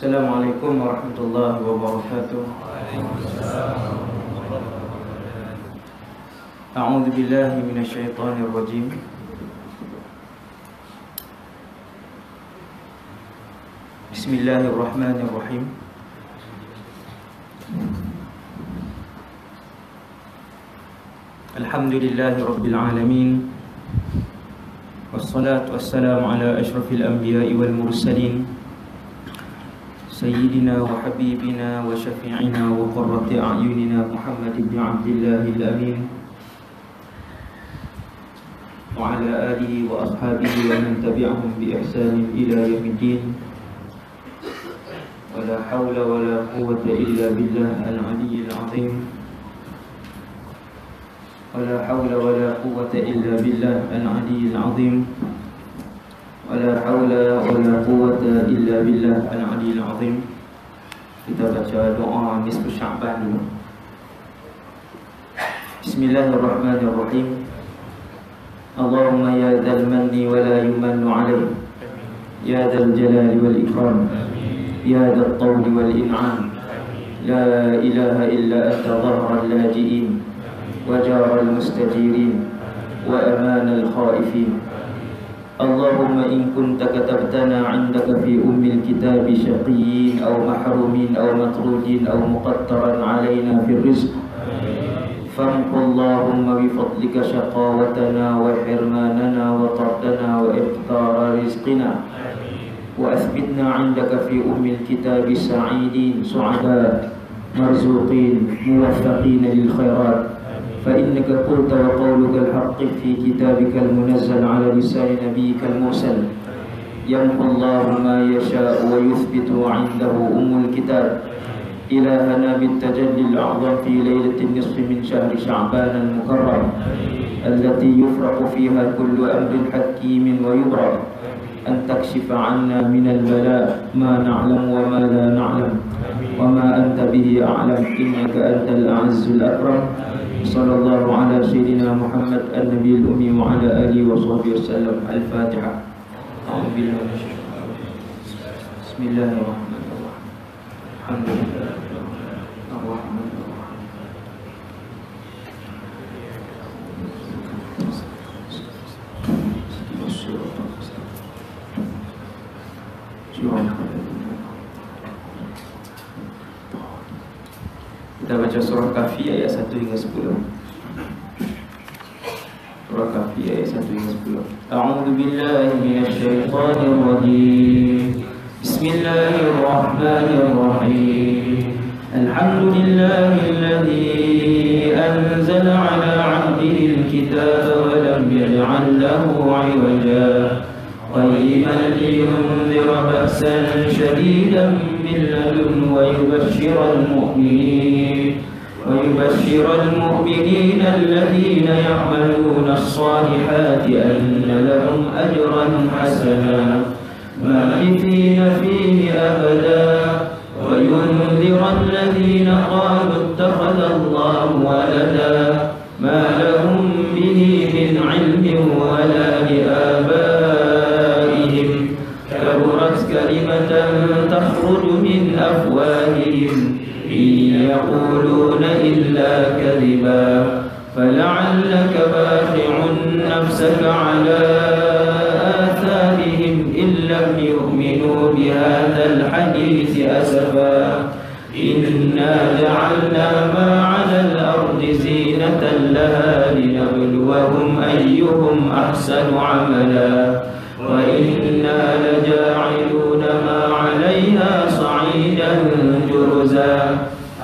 Assalamualaikum warahmatullahi wabarakatuh. A'udzu billahi minasyaitonir rajim. Bismillahirrahmanirrahim. Alhamdulillahi rabbil alamin. Wassalatu wassalamu ala asyrafil anbiya'i wal mursalin, Sayyidina wa habibina wa syafi'ina wa qurrati a'yunina Muhammad ibn Abdillahil amin, wa ala alihi wa ashabihi wa man tabi'ahum bi ihsanin ila yaumiddin. Wa la hawla wa la quwwata illa billah al-'aliyyil 'azim. Wa la hawla wa la quwwata illa billah al-'aliyyil 'azim. Wala hawla wala quwwata illa billah al-'aliyyil 'azim. Kita baca doa nisfu Sya'ban dulu. Bismillahirrahmanirrahim. Allahumma ya dzal manni wa la yumannu 'alayhi, ya dzal jalali wal ikram, ya dzal tawli wal in'am, la ilaha illa anta dhahra al-laji'in wa jara al-mustajirin wa amana al-khaifin. Allahumma in kunta katabtana 'indaka fi ummil kitabi syaqiyyin aw mahrumin aw matrudin aw muqattaran 'alaina fi rizq, famhu Allahumma bi fadlika shaqawatana wa hirmanana wa tardana wa iqtara rizqina, wa athbitna 'indaka fi ummil kitabi sa'idin su'ada marzuqin muwaffaqin lil khairat. فإنك قلت وقولك الحق في كتابك المنزل على لسان نبيك المرسل، يمحو الله ما يشاء ويثبت عنده الكتاب. إلهنا بالتجلي الأعظم في ليلة النصف من شهر شعبان المكرم، التي يفرق فيها كل أمر حكيم ويبرأ، أن تكشف عنا من البلاء ما نعلم وما لا نعلم وما أنت به أعلم، إنك أنت الأعز الأكرم. صلى الله على سيدنا محمد النبي الأمي وعلى آله وصحبه وسلم. الفاتحة. أعوذ بالله من الشيطان الرجيم. بسم الله الرحمن الرحيم. الحمد لله الرحمن الرحيم. Kita baca surah Kahfi ayat 1 hingga 10. Surah Kahfi ayat 1 hingga 10. A'udzu billahi minasyaitonir rajim. Bismillahirrahmanirrahim. Alhamdulillahilladzi anzala 'ala 'abdihi al-kitaba wa lam yaj'al lahu 'iwaja, qayyiman liyunzira ba'san shadidan min ladunhu wa ويبشر المؤمنين الذين يعملون الصالحات أن لهم أجرا حسنا ماكثين فيه أبدا، وينذر الذين قالوا اتخذ الله ولدا ما لهم به من علم ولا لآبائهم، كبرت كلمة تخرج من أفواههم إن يقولون إلا كذبا، فلعلك باخع نفسك على آثارهم إن لم يؤمنوا بهذا الحديث أسفا، إنا جعلنا ما على الأرض زينة لها لنبلوهم أيهم أحسن عملا، وإنا لجاعلون ما عليها صعيدا جرزا.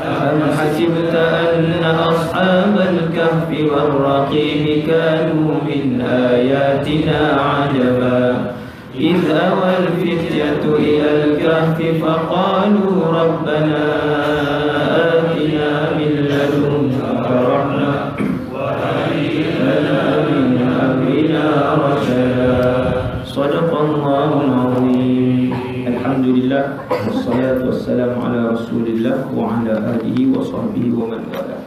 أم حسبت أن أصحاب الكهف والرقيم كانوا من آياتنا عجبا، إذ أوى الفتية إلى الكهف فقالوا ربنا آتنا من لدنك رحمة وهيئ لنا من أمرنا رشدا. صدق الله العظيم. Alhamdulillah, wassalatu wassalamu ala rasulillah wa ala alihi wa sahbihi wa man wala.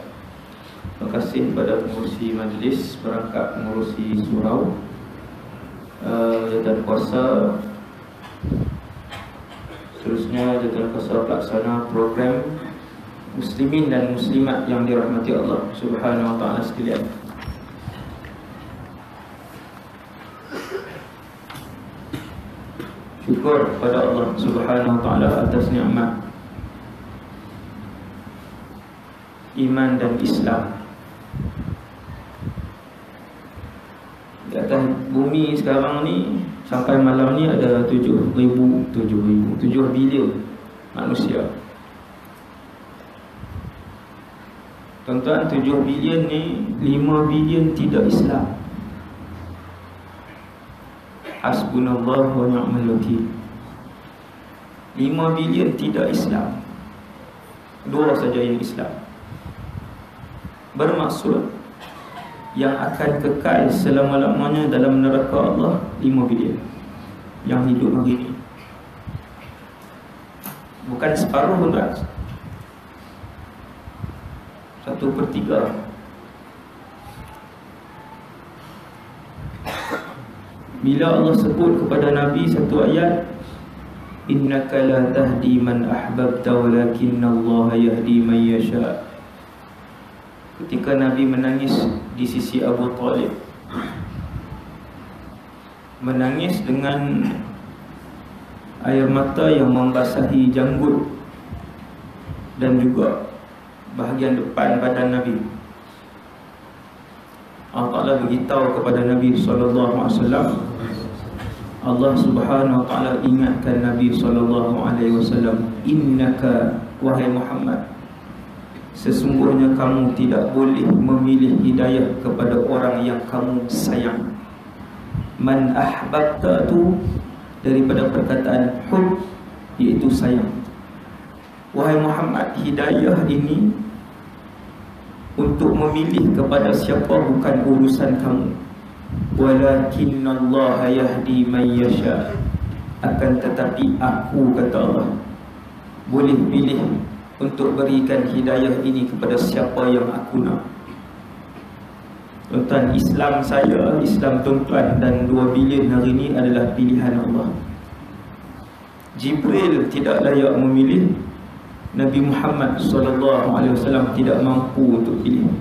Terima kasih kepada pengurusi majlis, perangkat pengurusi surau, dan kuasa Seterusnya Jazakallahu pelaksana program muslimin dan muslimat yang dirahmati Allah Subhanahu wa taala sekalian. Syukur kepada Allah Subhanahu wa taala atas nikmat iman dan Islam. Di atas bumi sekarang ni sampai malam ni ada 7 bilion manusia. Tuan-tuan, 7 bilion ni 5 bilion tidak Islam. Hasbunallah wa ni'mal wakil. 5 bilion tidak Islam, 2 saja yang Islam. Bermaksud yang akan kekal selama-lamanya dalam neraka Allah 5 bilion yang hidup hari ini. Bukan separuh pun tak, 1/3. Bila Allah sebut kepada Nabi satu ayat, innaka la tahdi man ahbabta walakinnallaha yahdi man yasha. Ketika Nabi menangis di sisi Abu Talib, menangis dengan air mata yang membasahi janggut dan juga bahagian depan badan Nabi. Allah Ta'ala beritahu kepada Nabi SAW, Allah Subhanahu wa ta'ala ingatkan Nabi SAW, innaka, wahai Muhammad, sesungguhnya kamu tidak boleh memilih hidayah kepada orang yang kamu sayang. Man ahbabta tu daripada perkataan hub, iaitu sayang. Wahai Muhammad, hidayah ini untuk memilih kepada siapa bukan urusan kamu. Walakinnallaha yahdi man yasha. Akan tetapi aku, kata Allah, boleh pilih untuk berikan hidayah ini kepada siapa yang aku nak. Tuan-tuan, Islam saya, Islam tuan-tuan dan 2 bilion hari ini adalah pilihan Allah. Jibril tidak layak memilih, Nabi Muhammad SAW tidak mampu untuk pilih.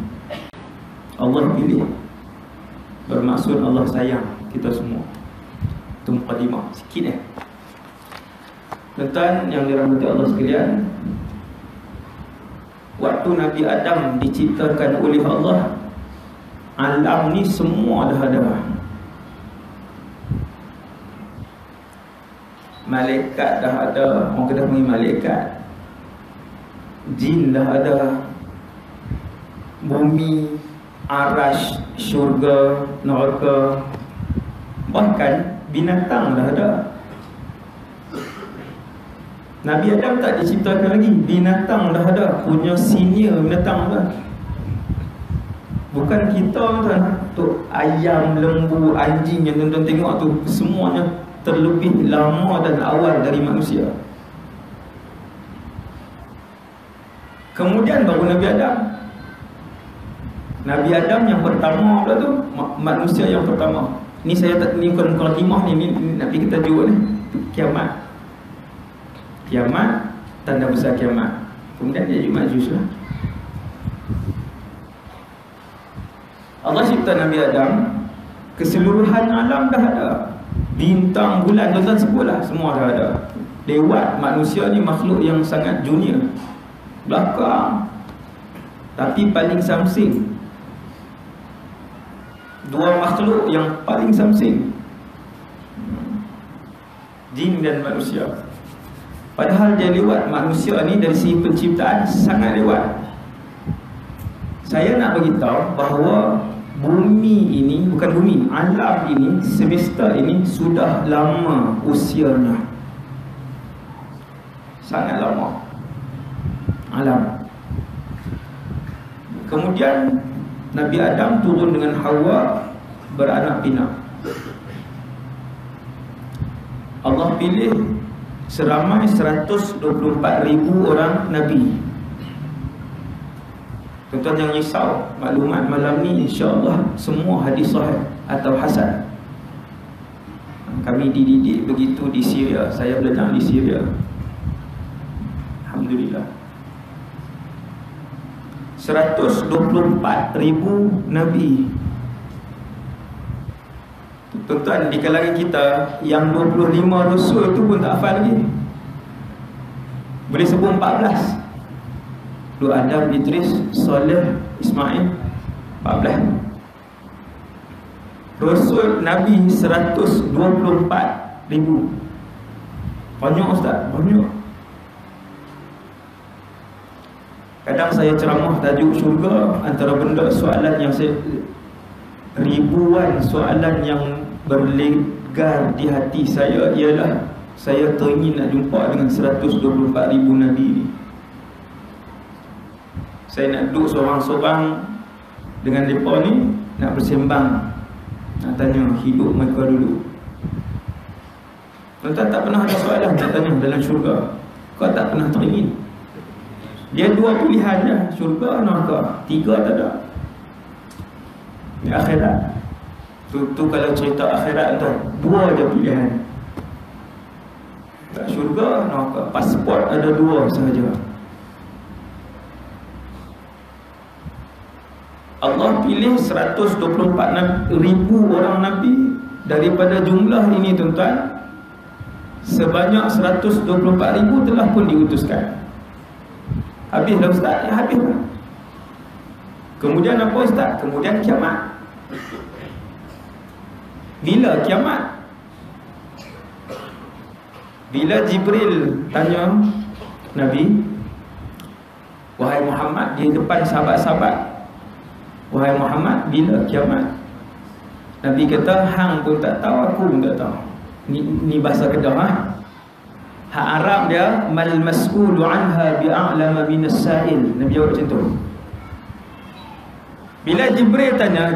Allah pilih. Bermaksud Allah sayang kita semua. Itu mukadimah sikit Tuan-tuan yang dirahmati Allah sekalian, waktu Nabi Adam diciptakan oleh Allah, alam ni semua dah ada. Malaikat dah ada, orang kata panggil malaikat. Jin dah ada, bumi, arash, syurga, neraka, bahkan binatang dah ada. Nabi Adam tak diciptakan lagi, binatang dah ada, punya senior binatang dah. Bukan kita tuan, tu ayam, lembu, anjing yang tuan-tuan tengok tu, semuanya terlebih lama dan awal dari manusia. Kemudian baru Nabi Adam. Nabi Adam yang pertama pula tu, manusia yang pertama. Ni saya tak, ni bukan mukadimah ni Nabi kita jawab ni, kiamat. Kiamat, tanda besar kiamat. Kemudian dia Majus lah. Allah cipta Nabi Adam, keseluruhan alam dah ada. Bintang, bulan, tuan-tuan sebutlah, semua dah ada. Lewat manusia ni makhluk yang sangat junior, belakang, tapi paling samsing. 2 makhluk yang paling samsing, jin dan manusia. Padahal dia lewat manusia ni dari segi penciptaan sangat lewat. Saya nak beritahu bahawa bumi ini, bukan bumi, alam ini, semesta ini sudah lama usianya. Sangat lama alam. Kemudian Nabi Adam turun dengan Hawa, beranak pinak. Allah pilih seramai 124,000 orang Nabi. Tuan-tuan jangan risau, maklumat malam ni insya-Allah semua hadis sahih atau hasan. Kami dididik begitu di Syria. Saya belajar di Syria. Alhamdulillah. 124,000 Nabi. Tuan-tuan, di kalangan kita yang 25 Rasul tu pun tak hafal lagi. Boleh sebut 14. Dua Adam, Idris, Saleh, Ismail, 14. Rasul Nabi 124,000. Banyak Ustaz, banyak. Kadang saya ceramah tajuk syurga, antara benda soalan yang saya, ribuan soalan yang berlegar di hati saya ialah saya teringin nak jumpa dengan 124,000 Nabi ni. Saya nak duduk seorang-seorang dengan mereka ni, nak bersembang, nak tanya hidup mereka dulu. Tuan-tuan tak pernah ada soalan nak tanya dalam syurga? Kau tak pernah teringin? Dia dua pilihan je, syurga, neraka. Tiga tak ada. Di akhirat tu kalau cerita akhirat tu, dua je pilihan. Tak syurga, neraka. Pasport ada dua sahaja. Allah pilih 124,000 orang Nabi. Daripada jumlah ini tuan-tuan, sebanyak 124,000 telah pun diutuskan. Habis dah Ustaz? Ya, habis lah. Kemudian apa Ustaz? Kemudian kiamat. Bila kiamat? Bila Jibril tanya Nabi, wahai Muhammad, di depan sahabat-sahabat, wahai Muhammad, bila kiamat? Nabi kata, hang pun tak tahu, aku pun tak tahu. Ni bahasa Kedah, ha? Hak Arab dia, mal mas'ulu anha bi'a'lama minas sa'il. Nabi jawab macam tu. Bila Jibril tanya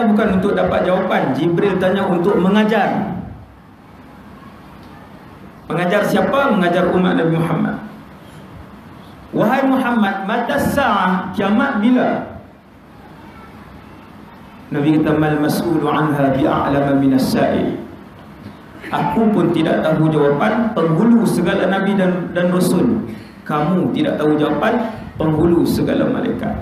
bukan untuk dapat jawapan. Jibril tanya untuk mengajar. Mengajar siapa? Mengajar umat Nabi Muhammad. Wahai Muhammad, mata sa'ah, kiamat bila? Nabi kata, mal mas'ulu anha bi'a'lama minas sa'il. Aku pun tidak tahu jawapan, penghulu segala Nabi dan Rasul. Kamu tidak tahu jawapan, penghulu segala malaikat.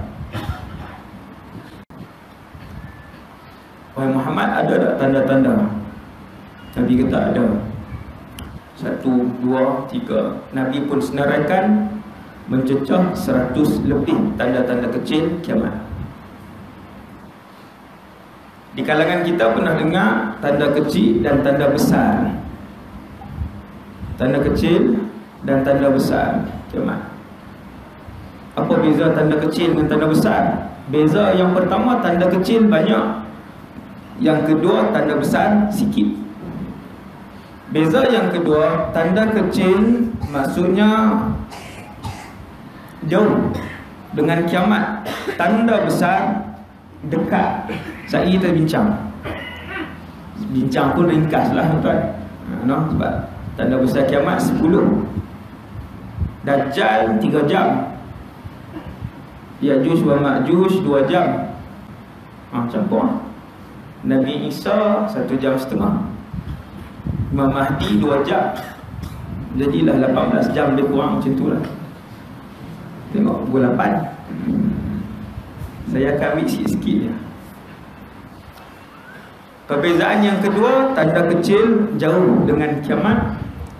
Wahai Muhammad, ada tak tanda-tanda? Nabi kata ada. 1, 2, 3. Nabi pun senaraikan, mencecah 100 lebih tanda-tanda kecil kiamat. Di kalangan kita pernah dengar tanda kecil dan tanda besar. Tanda kecil dan tanda besar kiamat. Apa beza tanda kecil dengan tanda besar? Beza yang pertama, tanda kecil banyak. Yang kedua, tanda besar sikit. Beza yang kedua, tanda kecil maksudnya jauh dengan kiamat. Tanda besar dekat. Saya kita bincang pun ringkas lah tuan-tuan, sebab tanda besar kiamat 10. Dajjal 3 jam, Ya'juj wa Ma'juj 2 jam. Campur. Nabi Isa 1 jam setengah, Imam Mahdi 2 jam. Jadilah 18 jam dia kurang macam tu lah. Tengok pukul 8. Saya akan ambil sikit-sikit je. Perbezaan yang kedua, tanda kecil jauh dengan kiamat,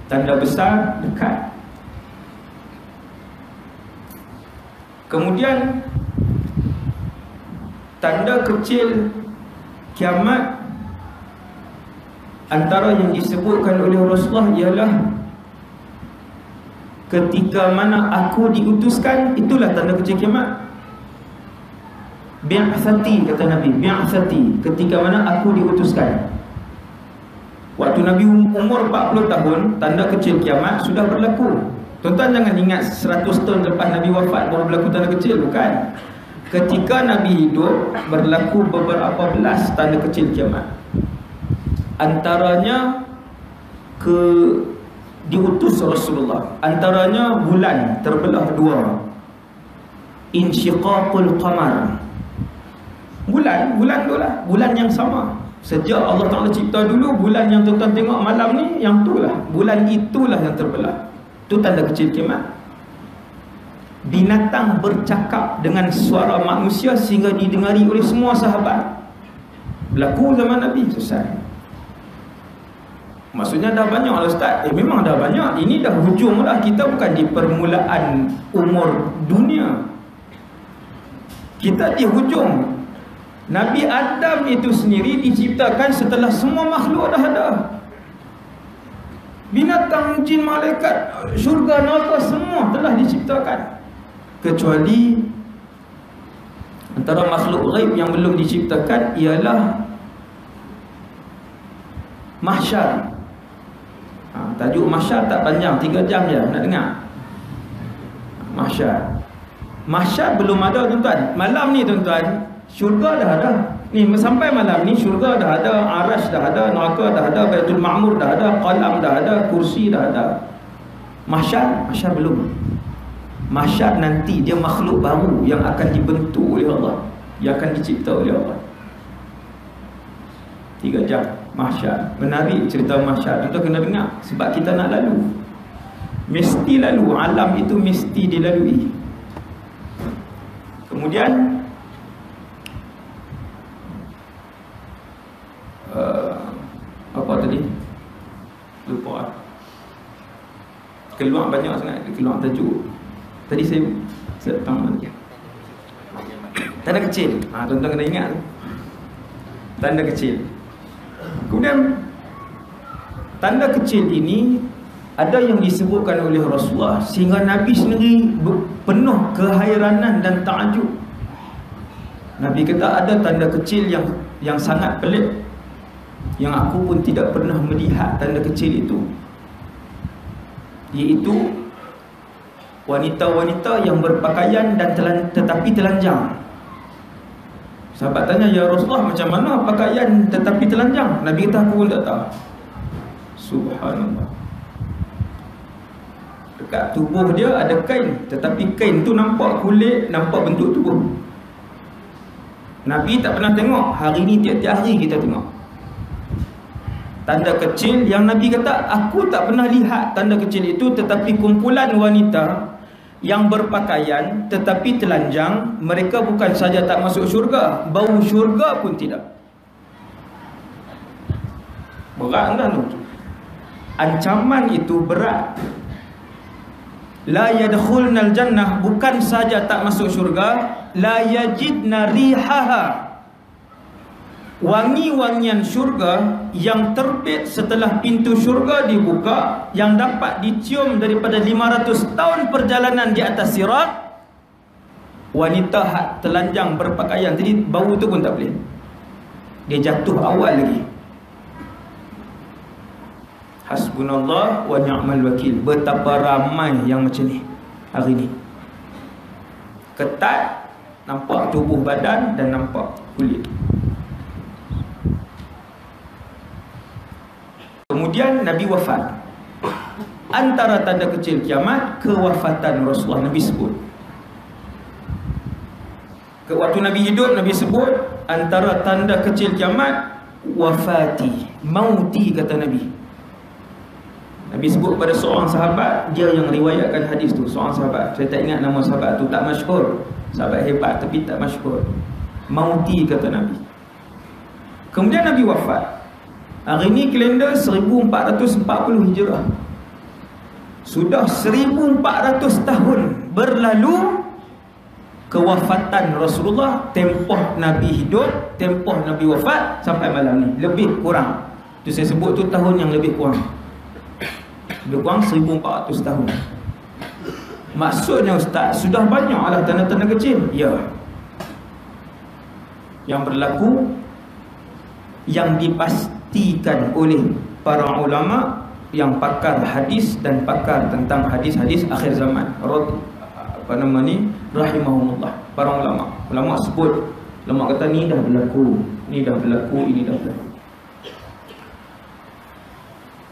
tanda besar dekat. Kemudian tanda kecil kiamat antara yang disebutkan oleh Rasulullah ialah ketika mana aku diutuskan, itulah tanda kecil kiamat. Bi'athati, kata Nabi, bi'athati, ketika mana aku diutuskan. Waktu Nabi umur 40 tahun, tanda kecil kiamat sudah berlaku. Tuan-tuan jangan ingat 100 tahun lepas Nabi wafat baru berlaku tanda kecil, bukan. Ketika Nabi hidup, berlaku beberapa belas tanda kecil kiamat. Antaranya diutus Rasulullah. Antaranya bulan terbelah 2. Insyiqaqul qamar. Bulan tu lah, bulan yang sama. Sejak Allah Ta'ala cipta dulu, bulan yang tuan-tuan tengok malam ni, yang tu lah, bulan itulah yang terbelah. Itu tanda kecil kiamat. binatang bercakap dengan suara manusia sehingga didengari oleh semua sahabat. Berlaku zaman Nabi, selesai. Maksudnya dah banyak lah Ustaz. Memang dah banyak. Ini dah hujung dah. Kita bukan di permulaan umur dunia, kita di hujung. Nabi Adam itu sendiri diciptakan setelah semua makhluk dah ada. Binatang, jin, malaikat, syurga, neraka semua telah diciptakan, kecuali antara makhluk ghaib yang belum diciptakan ialah mahsyar. Tajuk mahsyar tak panjang, 3 jam je nak dengar. Mahsyar belum ada tuan-tuan. Malam ni tuan-tuan, syurga dah ada. Ni sampai malam ni syurga dah ada, arasy dah ada, neraka dah ada, Baitul Ma'mur dah ada, qalam dah ada, kursi dah ada. Mahsyar belum. Mahsyar nanti dia makhluk baru yang akan dibentuk oleh Allah, yang akan dicipta oleh Allah. 3 jam mahsyar. Menarik cerita mahsyar. Kita kena dengar sebab kita nak lalu. Mesti lalu. Alam itu mesti dilalui. Kemudian apa tadi? Lupa. Keluar banyak sangat. Keluar tajuk. Tadi saya tahu mana. Tanda kecil. Tuan-tuan kena ingat. Tanda kecil. Kemudian tanda kecil ini ada yang disebutkan oleh Rasulullah sehingga Nabi sendiri penuh kehairanan dan takjub. Nabi kata ada tanda kecil yang sangat pelik, yang aku pun tidak pernah melihat tanda kecil itu, iaitu wanita-wanita yang berpakaian dan tetapi telanjang. Sahabat tanya, ya Rasulullah, macam mana pakaian tetapi telanjang? Nabi kata, aku pun tak tahu. Subhanallah. Dekat tubuh dia ada kain, tetapi kain tu nampak kulit, nampak bentuk tubuh. Nabi tak pernah tengok. Hari ni tiap-tiap hari kita tengok tanda kecil yang Nabi kata, aku tak pernah lihat tanda kecil itu, tetapi kumpulan wanita yang berpakaian tetapi telanjang, mereka bukan saja tak masuk syurga, bau syurga pun tidak. Berat kan tu? Ancaman itu berat. La yadkhulnal jannah, bukan saja tak masuk syurga, la yajidna rihaha, wangi-wangian syurga yang terbit setelah pintu syurga dibuka, yang dapat dicium daripada 500 tahun perjalanan di atas sirat. Wanita telanjang berpakaian tadi, bau tu pun tak boleh. Dia jatuh awal lagi. Hasbunallah wa ni'mal wakil. Betapa ramai yang macam ni hari ni. Ketat, nampak tubuh badan dan nampak kulit. Kemudian Nabi wafat. Antara tanda kecil kiamat, kewafatan Rasulullah. Nabi sebut, waktu Nabi hidup, Nabi sebut antara tanda kecil kiamat, wafati, mauti, kata Nabi. Nabi sebut pada seorang sahabat, dia yang riwayatkan hadis tu, seorang sahabat, saya tak ingat nama sahabat tu, tak masyhur, sahabat hebat tapi tak masyhur. Mauti, kata Nabi. Kemudian Nabi wafat. Hari ini kalender 1440 Hijrah. Sudah 1400 tahun berlalu kewafatan Rasulullah, tempoh Nabi hidup, tempoh Nabi wafat sampai malam ni, lebih kurang. Itu saya sebut tu tahun yang lebih kurang. Lebih kurang 1400 tahun. Maksudnya Ustaz, sudah banyaklah tanda-tanda kecil. Ya. Yang berlaku, yang dipastikan oleh para ulama yang pakar hadis dan pakar tentang hadis-hadis akhir zaman, rahimahumullah. Para ulama sebut, ulama kata ni dah berlaku, ni dah berlaku, ini dah berlaku.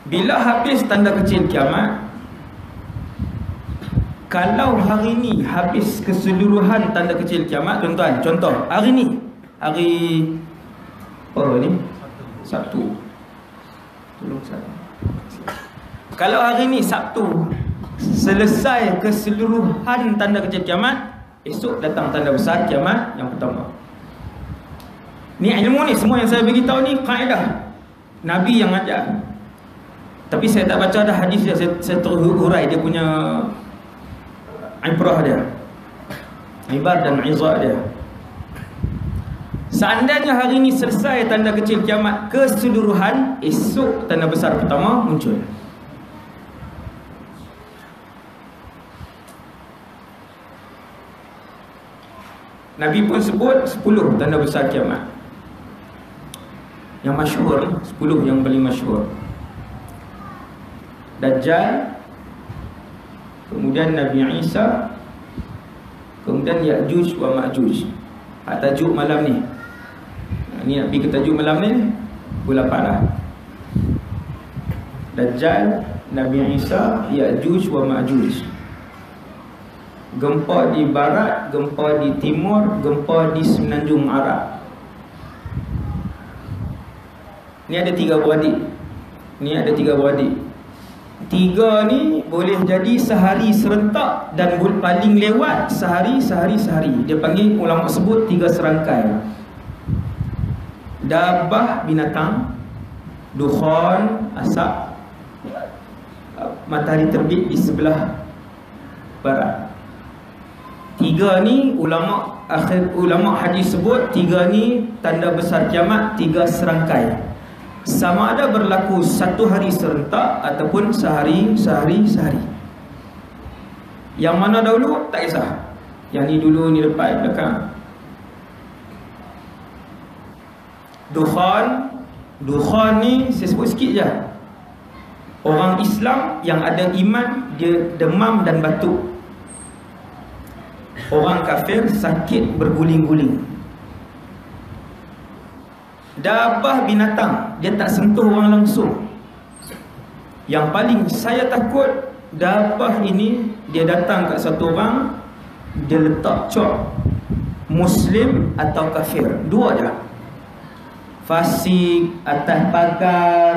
Bila habis tanda kecil kiamat, kalau hari ni habis keseluruhan tanda kecil kiamat, tuan-tuan, contoh hari ni, hari apa ni? Sabtu. Tolong saya. Kalau hari ni Sabtu selesai keseluruhan tanda kecil kiamat, esok datang tanda besar kiamat yang pertama. Ni ilmu ni, semua yang saya beritahu ni kaedah Nabi yang ajar. Tapi saya tak baca dah hadis dia, saya terhurai dia punya ibrah dia, ibar dan izah dia. Seandainya hari ini selesai tanda kecil kiamat keseluruhan, esok tanda besar pertama muncul. Nabi pun sebut 10 tanda besar kiamat yang masyhur, 10 yang paling masyhur. Dajjal, kemudian Nabi Isa, kemudian Ya'juj wa Ma'juj. Tajuk malam ni, ni nak pergi ke tajuk malam ni, bola parah. Dajjal, Nabi Isa, Ya'juj wa Ma'juj. Gempa di barat, gempa di timur, gempa di semenanjung Arab. Ni ada 3 beradik. Ni ada 3 beradik. 3 ni boleh jadi sehari serentak dan paling lewat sehari. Dia panggil, ulama sebut 3 serangkai. Dabah binatang, dukhan asap, matahari terbit di sebelah barat. 3 ni ulama hadis sebut 3 ni tanda besar kiamat, 3 serangkai. Sama ada berlaku 1 hari serentak ataupun sehari. Yang mana dahulu tak kisah. Yang ni dulu, ni depan, belakang. Dukhan ni saya sebut sikit je. Orang Islam yang ada iman, dia demam dan batuk. Orang kafir sakit berguling-guling. Dabah binatang, dia tak sentuh orang langsung. Yang paling saya takut, dabah ini dia datang kat satu orang, dia letak cop Muslim atau kafir, 2 je. Fasik, atas pagar,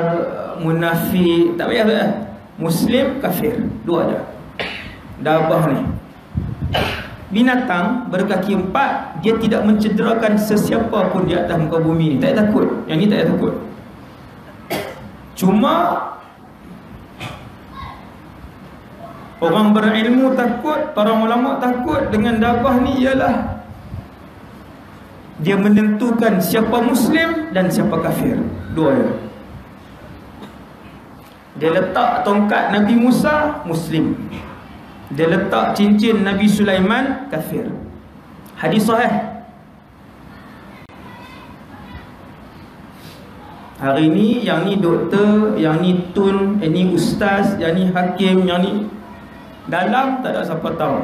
munafik, tak payah. Muslim, kafir, 2 je. Dabah ni binatang berkaki 4, dia tidak mencederakan sesiapa pun di atas muka bumi ni. Tak takut. Yang ni tak takut. Cuma orang berilmu takut, para ulama takut dengan dabah ni ialah dia menentukan siapa Muslim dan siapa kafir. 2 je. Dia letak tongkat Nabi Musa, Muslim. Dia letak cincin Nabi Sulaiman, kafir. Hadis sahih. Hari ni yang ni doktor, yang ni tun, yang ni ustaz, yang ni hakim, yang ni dalam tak ada siapa tahu.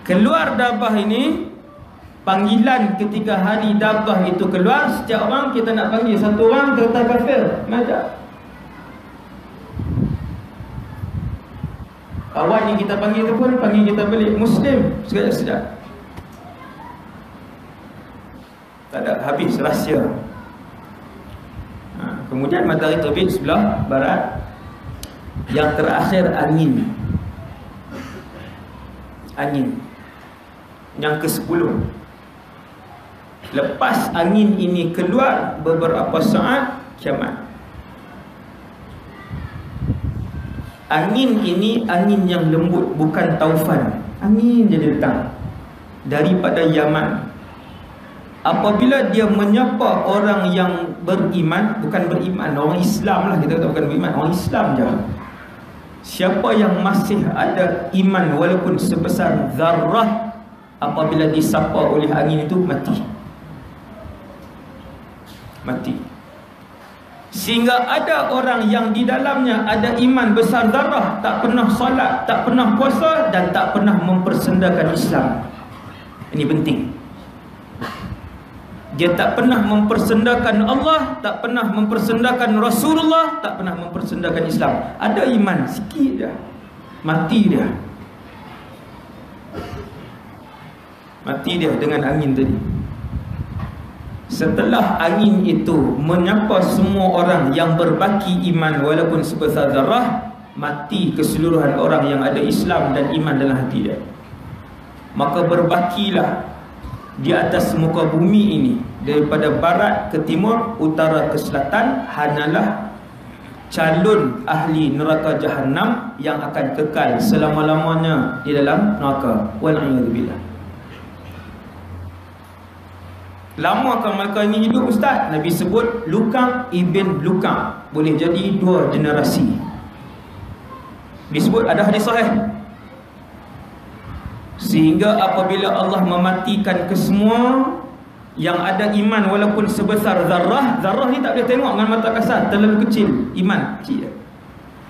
Keluar dabah ini, panggilan ketika hari dabah itu keluar, setiap orang kita nak panggil satu orang kata kafir, macam kawan yang kita panggil tu pun panggil kita balik Muslim, sekejap. Tak ada, habis rahsia. Kemudian matahari terbit sebelah barat. Yang terakhir angin. Yang ke-10. Lepas angin ini keluar beberapa saat, kiamat. Angin ini angin yang lembut, bukan taufan. Angin je datang daripada Yaman. Apabila dia menyapa orang yang beriman, bukan beriman, orang Islam lah, kita kata bukan beriman, orang Islam je. Siapa yang masih ada iman walaupun sebesar zarrah, apabila disapa oleh angin itu, mati. Sehingga ada orang yang di dalamnya ada iman besar zarrah, tak pernah salat, tak pernah puasa dan tak pernah mempersendakan Islam. Ini penting. Dia tak pernah mempersendakan Allah, tak pernah mempersendakan Rasulullah, tak pernah mempersendakan Islam. Ada iman sikit dah, mati dia. Mati dia dengan angin tadi. Setelah angin itu menyapa semua orang yang berbaki iman walaupun sebesar zarrah, mati keseluruhan orang yang ada Islam dan iman dalam hati dia. Maka berbakilah di atas muka bumi ini, daripada barat ke timur, utara ke selatan, hanyalah calon ahli neraka Jahannam yang akan kekal selama-lamanya di dalam neraka. Wal'iyadzubillah. Lamakah mereka ini hidup, Ustaz? Nabi sebut Lukam ibn Lukam. Boleh jadi 2 generasi. Disebut ada hadis sahih. Sehingga apabila Allah mematikan kesemua yang ada iman walaupun sebesar zarrah. Zarrah ni tak boleh tengok dengan mata kasar, terlalu kecil. Iman kecil.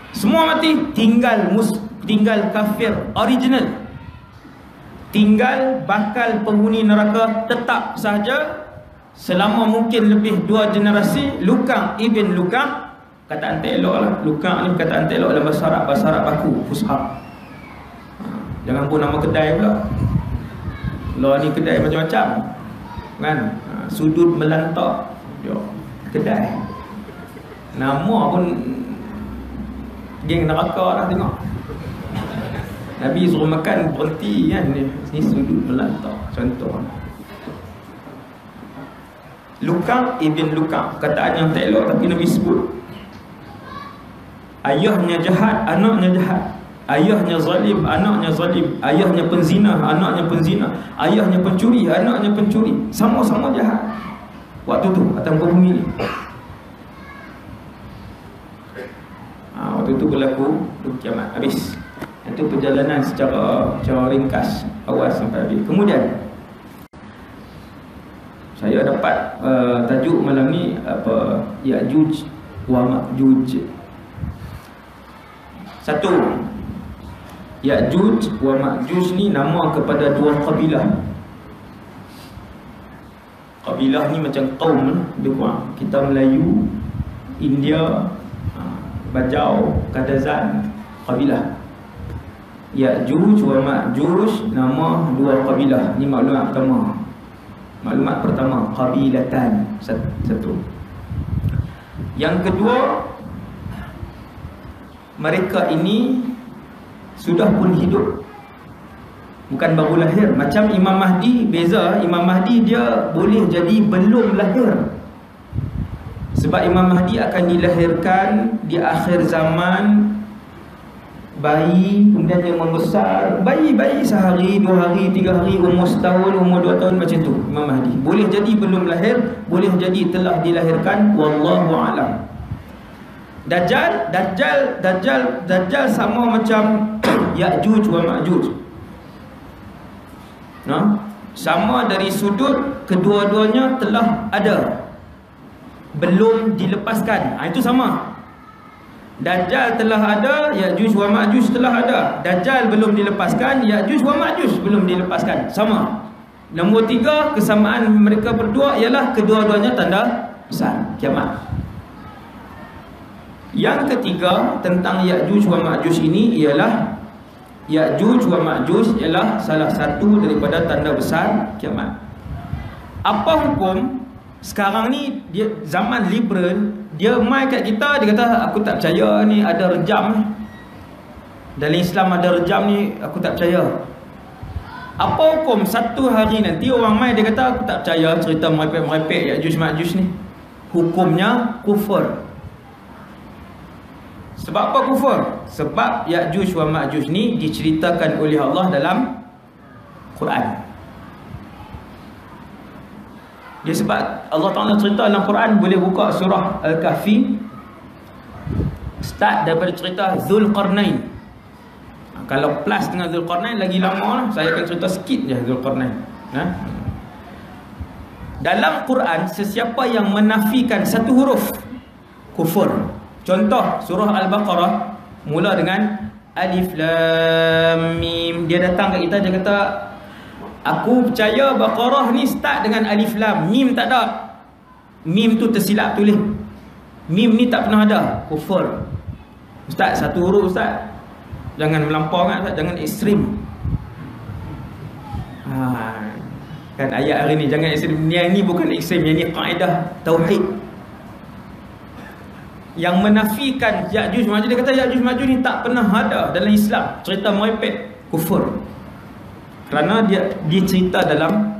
Semua mati. Tinggal kafir original. Tinggal bakal penghuni neraka tetap sahaja selama mungkin lebih 2 generasi. Lukam ibn Lukam. Kataan tak elok lah. Lukam ni kataan tak elok dalam bahasa Arab. Bahasa Arab baku, fushah. Jangan pun nama kedai pula. Lah ni kedai macam-macam kan. Sudut melantak. Yo, kedai. Nama pun geng neraka lah tengok. Nabi suruh makan berhenti kan. Ni sudut melantak. Contoh Lukam ibn Lukam. Kataan yang tak elok tapi Nabi sebut. Ayahnya jahat, anaknya jahat. Ayahnya zalim, anaknya zalim. Ayahnya penzina, anaknya penzina. Ayahnya pencuri, anaknya pencuri. Sama-sama jahat waktu tu atas muka bumi ni. Waktu tu berlaku kiamat. Habis. Itu perjalanan secara ringkas, awal sampai habis. Kemudian saya dapat tajuk malam ni apa, Ya'juj wa Ma'juj. Satu, Ya'juj wa Ma'juj ni nama kepada 2 kabilah. Kabilah ni macam kaum lebih kurang. Kita Melayu, India, Bajau, Kadazan, kabilah. Ya'juj wa Ma'juj nama 2 kabilah. Ni maklumat pertama. Maklumat pertama, kabilatan. Satu. Yang kedua, mereka ini sudah pun hidup, bukan baru lahir. Macam Imam Mahdi, beza. Imam Mahdi dia boleh jadi belum lahir. Sebab Imam Mahdi akan dilahirkan di akhir zaman, bayi, kemudian dia membesar. Bayi sehari, 2 hari, 3 hari, umur setahun, umur 2 tahun, macam tu Imam Mahdi. Boleh jadi belum lahir, boleh jadi telah dilahirkan. Wallahu a'lam. Dajjal sama macam Ya'juj wa Ma'juj. Sama dari sudut kedua-duanya telah ada, belum dilepaskan. Itu sama. Dajjal telah ada, Ya'juj wa Ma'juj telah ada. Dajjal belum dilepaskan, Ya'juj wa Ma'juj belum dilepaskan. Sama. Nombor 3, kesamaan mereka berdua ialah kedua-duanya tanda besar kiamat. Yang ketiga tentang Ya'juj wa Ma'juj ini ialah Ya'juj wa Ma'juj ialah salah satu daripada tanda besar kiamat. Apa hukum sekarang ni? Dia zaman liberal, dia mai kat kita, dia kata aku tak percaya ni ada rejam. Dalam Islam ada rejam ni, aku tak percaya. Apa hukum satu hari nanti orang mai dia kata aku tak percaya cerita merepek-merepek Ya'juj Ma'juj ni? Hukumnya kufur. Sebab apa kufur? Sebab Ya'juj wa Ma'juj ni diceritakan oleh Allah dalam Quran. Dia sebab Allah Ta'ala cerita dalam Quran. Boleh buka surah Al-Kahfi, start daripada cerita Zulqarnain. Kalau plus dengan Zulqarnain lagi lama lah. Saya akan cerita sikit je Zulqarnain. Dalam Quran, sesiapa yang menafikan satu huruf, kufur. Contoh surah Al-Baqarah mula dengan Alif Lam Mim. Dia datang kat kita, dia kata aku percaya Baqarah ni start dengan Alif Lam, Mim tak ada. Mim tu tersilap tulis. Mim ni tak pernah ada. Kufur. Ustaz, satu huruf Ustaz. Jangan melampau kan Ustaz, jangan ekstrim. Kan ayat hari ni jangan ekstrim. Yang ni bukan ekstrim, yang ni kaedah tauhid. yang menafikan Ya'juj Ma'juj. Dia kata Ya'juj Ma'juj ni tak pernah ada dalam Islam. Cerita merepek, kufur. Kerana dia cerita dalam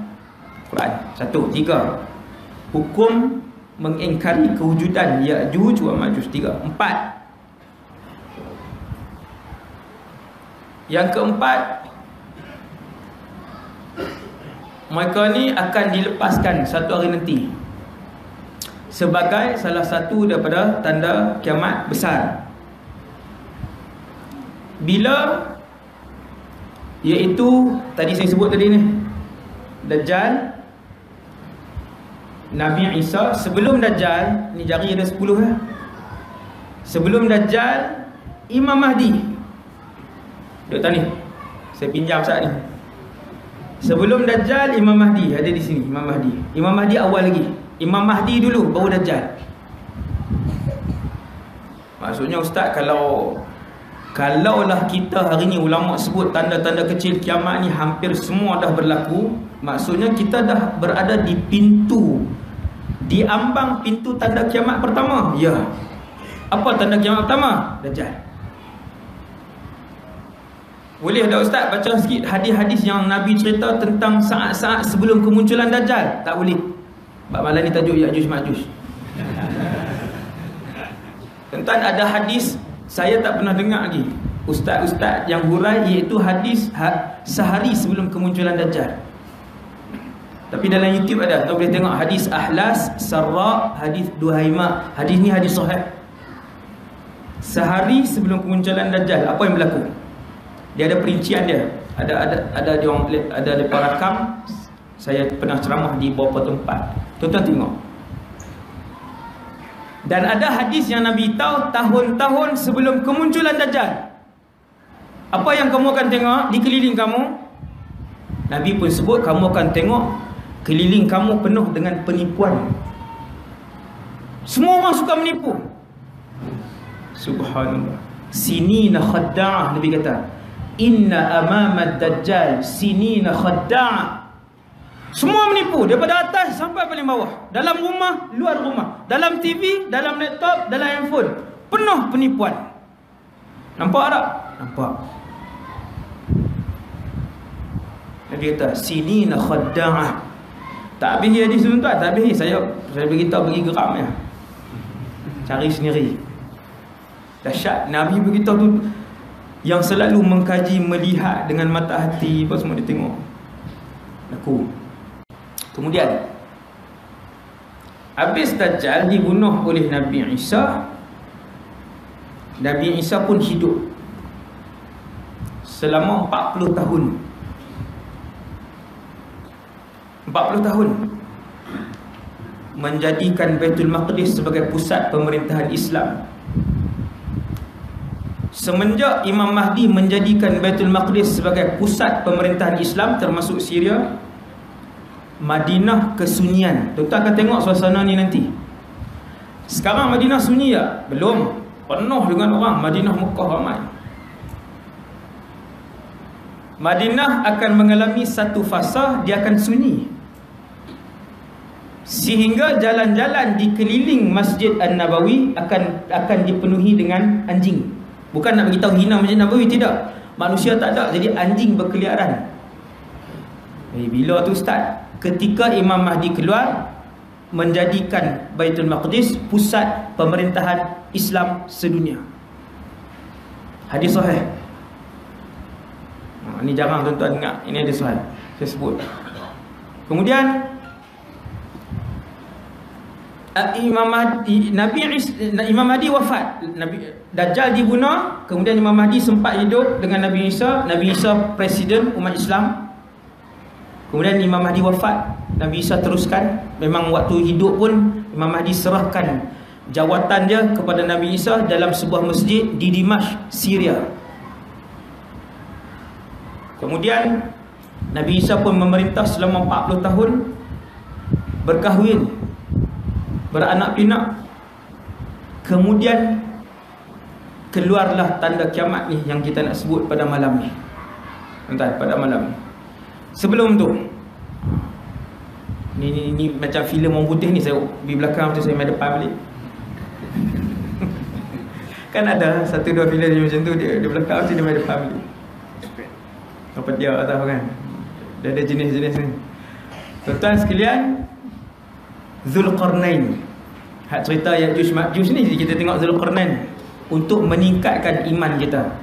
Quran. 1, 3. Hukum mengingkari kewujudan Ya'juj wa Ma'juj. 3, 4. Yang keempat, mereka ni akan dilepaskan satu hari nanti sebagai salah satu daripada tanda kiamat besar. Bila? Iaitu tadi saya sebut tadi ni, Dajjal, Nabi Isa. Sebelum Dajjal, ni jari ada 10 lah. Sebelum Dajjal, Imam Mahdi. Duk tadi saya pinjam saat ni. Sebelum Dajjal, Imam Mahdi ada di sini. Imam Mahdi. Imam Mahdi awal lagi. Imam Mahdi dulu, baru Dajjal. Maksudnya ustaz, kalaulah kita hari ni ulama sebut tanda-tanda kecil kiamat ni hampir semua dah berlaku, maksudnya kita dah berada di pintu, di ambang pintu tanda kiamat pertama. Ya. Apa tanda kiamat pertama? Dajjal. Boleh dah ustaz baca sikit hadis-hadis yang Nabi cerita tentang saat-saat sebelum kemunculan Dajjal? Tak boleh. Sebab malam ni tajuk Ya'juj Ma'juj. Tuan-tuan, ada hadis saya tak pernah dengar lagi ustaz-ustaz yang hurai, iaitu hadis sehari sebelum kemunculan Dajjal. Tapi dalam YouTube ada. Tuan boleh tengok hadis Ahlas, Sarra, hadis Duhaimah. Hadis ni hadis sahih. Sehari sebelum kemunculan Dajjal, apa yang berlaku? Dia ada perincian dia. Ada dia orang, ada lepas rakam. Saya pernah ceramah di beberapa tempat. Tuan-tuan tengok. Dan ada hadis yang Nabi tahu tahun-tahun sebelum kemunculan Dajjal. Apa yang kamu akan tengok di keliling kamu? Nabi pun sebut kamu akan tengok keliling kamu penuh dengan penipuan. Semua orang suka menipu. Subhanallah. Sinina khadda'ah, Nabi kata. Inna amamad Dajjal sinina khadda'ah. Semua menipu, daripada atas sampai paling bawah. Dalam rumah, luar rumah. Dalam TV, dalam laptop, dalam handphone. Penuh penipuan. Nampak tak? Nampak. Nabi kata sinina khadda'ah. Tak habis hadis tuan-tuan, tak habis. Saya beritahu bagi geram ya. Cari sendiri. Dahsyat. Nabi beritahu tu, yang selalu mengkaji, melihat dengan mata hati, apa semua dia tengok. Aku. Kemudian habis Dajjal dibunuh oleh Nabi Isa. Nabi Isa pun hidup selama 40 tahun. 40 tahun menjadikan Baitul Maqdis sebagai pusat pemerintahan Islam. Semenjak Imam Mahdi menjadikan Baitul Maqdis sebagai pusat pemerintahan Islam, termasuk Syria, Madinah kesunyian. Tuan-tuan akan tengok suasana ni nanti. Sekarang Madinah sunyi tak? Belum. Penuh dengan orang. Madinah Mekah ramai. Madinah akan mengalami satu fasa, dia akan sunyi, sehingga jalan-jalan di keliling Masjid An-Nabawi akan dipenuhi dengan anjing. Bukan nak beritahu hina Masjid Nabawi, tidak. Manusia tak ada, jadi anjing berkeliaran. Bila tu ustaz? Ketika Imam Mahdi keluar, menjadikan Baitul Maqdis pusat pemerintahan Islam sedunia. Hadis sahih. Ini jarang tuan-tuan dengar. Ini hadis sahih, saya sebut. Kemudian Imam Mahdi wafat. Dajjal dibunuh. Kemudian Imam Mahdi sempat hidup dengan Nabi Isa. Nabi Isa presiden umat Islam. Kemudian Imam Mahdi wafat. Nabi Isa teruskan. Memang waktu hidup pun Imam Mahdi serahkan jawatan dia kepada Nabi Isa dalam sebuah masjid di Dimashq, Syria. Kemudian Nabi Isa pun memerintah selama 40 tahun, berkahwin, beranak pinak. Kemudian keluarlah tanda kiamat ni yang kita nak sebut pada malam ni. Entah pada malam ni. Sebelum tu, ni macam filem orang putih ni, saya di belakang tu, saya main depan balik. Kan ada satu dua filem macam tu, dia belakang macam dia main family. Apa dia tahu kan? Dia ada jenis-jenis ni. Tuan-tuan sekalian, Zulqarnain. Hak cerita Ya'juj Ma'juj ni kita tengok Zulqarnain untuk meningkatkan iman kita.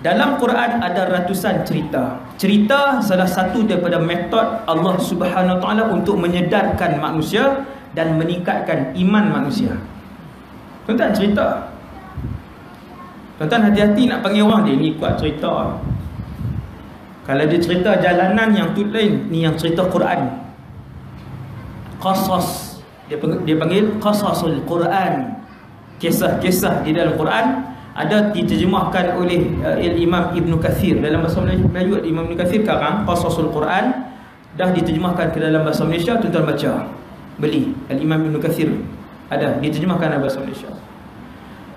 Dalam Quran ada ratusan cerita. Cerita salah satu daripada metod Allah Subhanahu Wa Taala untuk menyedarkan manusia dan meningkatkan iman manusia. Tuan-tuan cerita. Tuan-tuan hati-hati nak panggil orang dia ni kuat cerita. Kalau dia cerita jalanan yang tu lain, ni yang cerita Quran. Qasas. Dia panggil qasasul Quran. Kisah-kisah di dalam Quran ada diterjemahkan oleh Imam Ibn Kathir dalam bahasa Melayu. Imam Ibn Kathir karang qasasul Quran dah diterjemahkan ke dalam bahasa Malaysia. Tuan-tuan baca, beli Imam Ibn Kathir, ada diterjemahkan dalam bahasa Malaysia.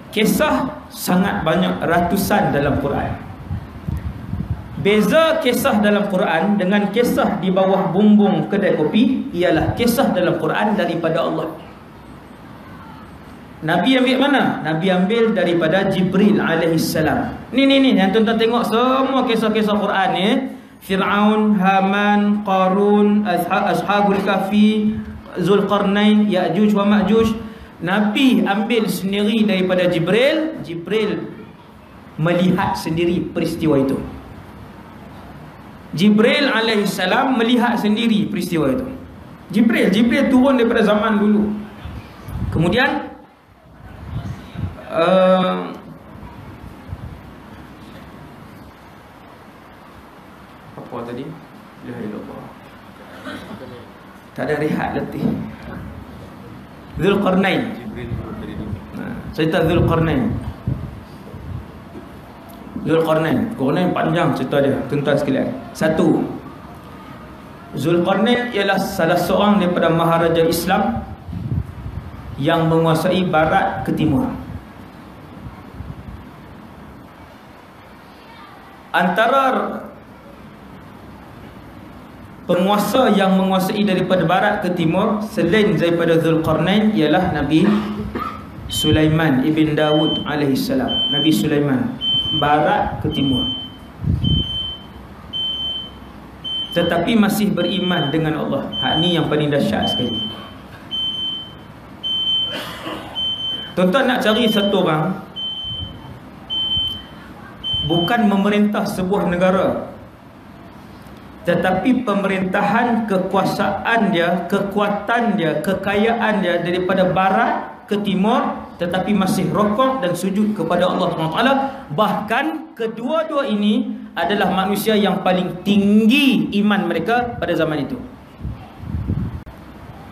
Kisah sangat banyak, ratusan dalam Quran. Beza kisah dalam Quran dengan kisah di bawah bumbung kedai kopi ialah kisah dalam Quran daripada Allah. Nabi ambil mana? Nabi ambil daripada Jibril alaihissalam. Ni yang tuan-tuan tengok semua kisah-kisah Quran ni, Fir'aun, Haman, Qarun, Ashabul Kahfi, Zulqarnain, Ya'juj wa Ma'juj. Nabi ambil sendiri daripada Jibril. Jibril melihat sendiri peristiwa itu. Jibril alaihissalam melihat sendiri peristiwa itu. Jibril turun daripada zaman dulu. Kemudian apa tadi? La ilaha illallah. Tak ada rehat letih. Zulqarnain. Cerita Zulqarnain. Zulqarnain panjang cerita dia, tuan-tuan sekalian. Satu, Zulqarnain ialah salah seorang daripada maharaja Islam yang menguasai barat ke timur. Antara penguasa yang menguasai daripada barat ke timur selain daripada Zulqarnain ialah Nabi Sulaiman ibn Dawud alaihissalam. Nabi Sulaiman, barat ke timur, tetapi masih beriman dengan Allah. Hak ni yang paling dahsyat sekali. Tuan-tuan nak cari satu orang bukan memerintah sebuah negara, tetapi pemerintahan, kekuasaan dia, kekuatan dia, kekayaan dia daripada barat ke timur, tetapi masih rokok dan sujud kepada Allah SWT. Bahkan kedua-dua ini adalah manusia yang paling tinggi iman mereka pada zaman itu.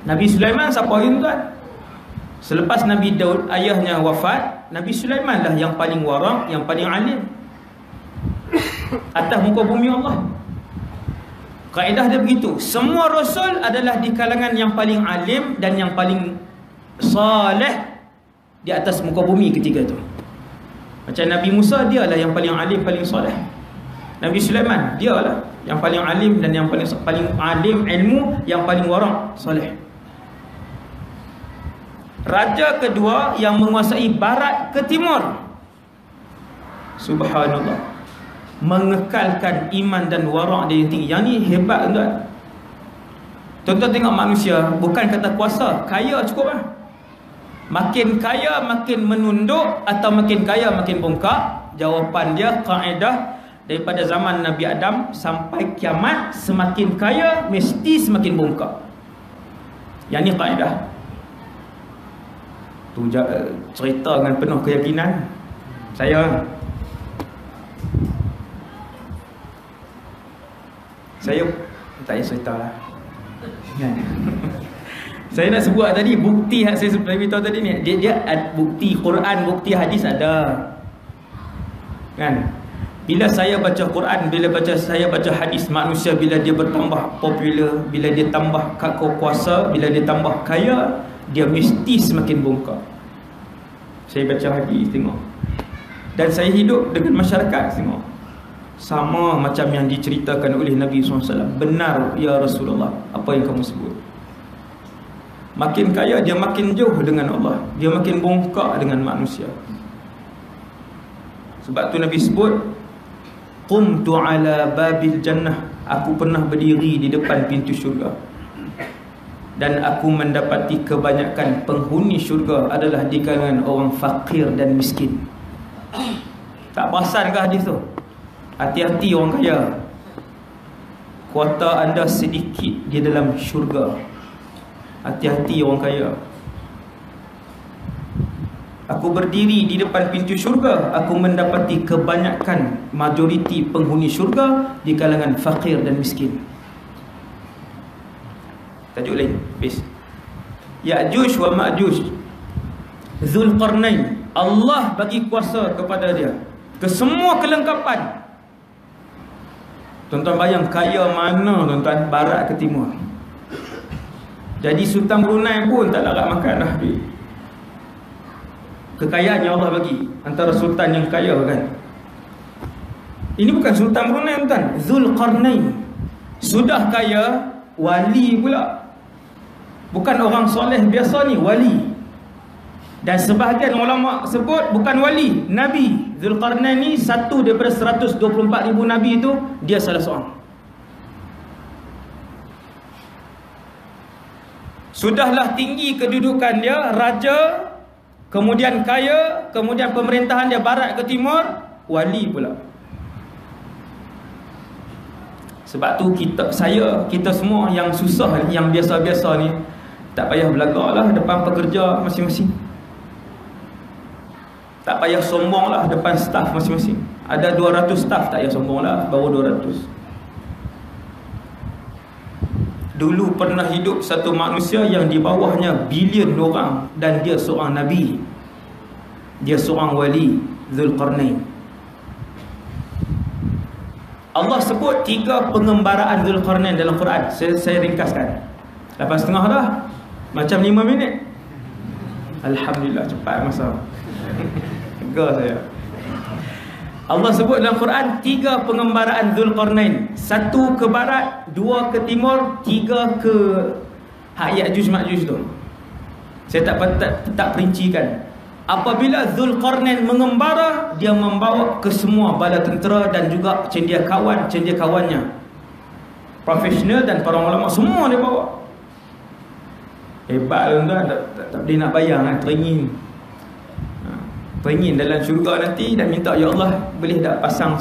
Nabi Sulaiman siapa lagi tuan? Selepas Nabi Daud ayahnya wafat, Nabi Sulaiman lah yang paling warang, yang paling alim atas muka bumi Allah. Kaedah dia begitu. Semua rasul adalah di kalangan yang paling alim dan yang paling saleh di atas muka bumi ketika itu. Macam Nabi Musa, dia lah yang paling alim, paling saleh. Nabi Sulaiman, dia lah yang paling alim dan yang paling alim ilmu, yang paling warang, saleh. Raja kedua yang menguasai barat ke timur, subhanallah, mengekalkan iman dan warak dia yang tinggi. Yang ni hebat tuan. Tuan-tuan tengok manusia, bukan kata kuasa, kaya cukup lah. Makin kaya makin menunduk atau makin kaya makin bongkak? Jawapan dia kaedah daripada zaman Nabi Adam sampai kiamat, semakin kaya mesti semakin bongkak. Yang ni kaedah. Tu cerita dengan penuh keyakinan. Saya tak payah cerita lah. Saya nak sebut tadi bukti yang saya beritahu tadi ni, dia bukti Quran, bukti hadis ada. Kan? Bila saya baca Quran, saya baca hadis, manusia bila dia bertambah popular, bila dia tambah kuasa, bila dia tambah kaya, dia mesti semakin bongkak. Saya baca hadis tengok. Dan saya hidup dengan masyarakat tengok. Sama macam yang diceritakan oleh Nabi SAW. Benar ya Rasulullah apa yang kamu sebut. Makin kaya dia makin jauh dengan Allah, dia makin bongkak dengan manusia. Sebab tu Nabi sebut, qumtu ala babil jannah, aku pernah berdiri di depan pintu syurga, dan aku mendapati kebanyakan penghuni syurga adalah di kalangan orang fakir dan miskin. Tak perasankah hadis tu? Hati-hati orang kaya, kuota anda sedikit di dalam syurga. Hati-hati orang kaya. Aku berdiri di depan pintu syurga, aku mendapati kebanyakan majoriti penghuni syurga di kalangan fakir dan miskin. Tajuk lain, habis. Ya'juj wa Ma'juj, Zulqarnain, Allah bagi kuasa kepada dia, ke semua kelengkapan. Tuan-tuan bayang kaya mana tuan-tuan, barat ke timur. Jadi Sultan Brunei pun tak larat makan dah. Kekayaan yang Allah bagi, antara sultan yang kaya kan. Ini bukan Sultan Brunei tuan, Zulqarnain. Sudah kaya, wali pula. Bukan orang soleh biasa ni, wali. Dan sebahagian ulama sebut bukan wali, Nabi. Zulqarnain ni satu daripada 124,000 Nabi itu, dia salah seorang. Sudahlah tinggi kedudukan dia, raja, kemudian kaya, kemudian pemerintahan dia barat ke timur, wali pula. Sebab tu kita semua yang susah, yang biasa-biasa ni, tak payah belagak lah depan pekerja masing-masing. Tak payah sombong lah depan staf masing-masing. Ada 200 staf, tak payah sombong lah, baru 200. Dulu pernah hidup satu manusia yang di bawahnya bilion orang, dan dia seorang Nabi, dia seorang wali, Zulqarnain. Allah sebut 3 pengembaraan Zulqarnain dalam Quran. Saya ringkaskan 8.30 dah, macam 5 minit. Alhamdulillah, cepat masa. Lega saya. Allah sebut dalam Quran 3 pengembaraan Zulqarnain. 1 ke barat, 2 ke timur, 3 ke Ya'juj Ma'juj tu. Saya tak perincikan. Apabila Zulqarnain mengembara, dia membawa ke semua bala tentera dan juga cendekiawan-cendekiawannya, profesional dan para ulama, semua dia bawa. Hebat tuan-tuan, tak boleh nak bayang kan, teringin dalam syurga nanti, dan minta, ya Allah, boleh tak pasang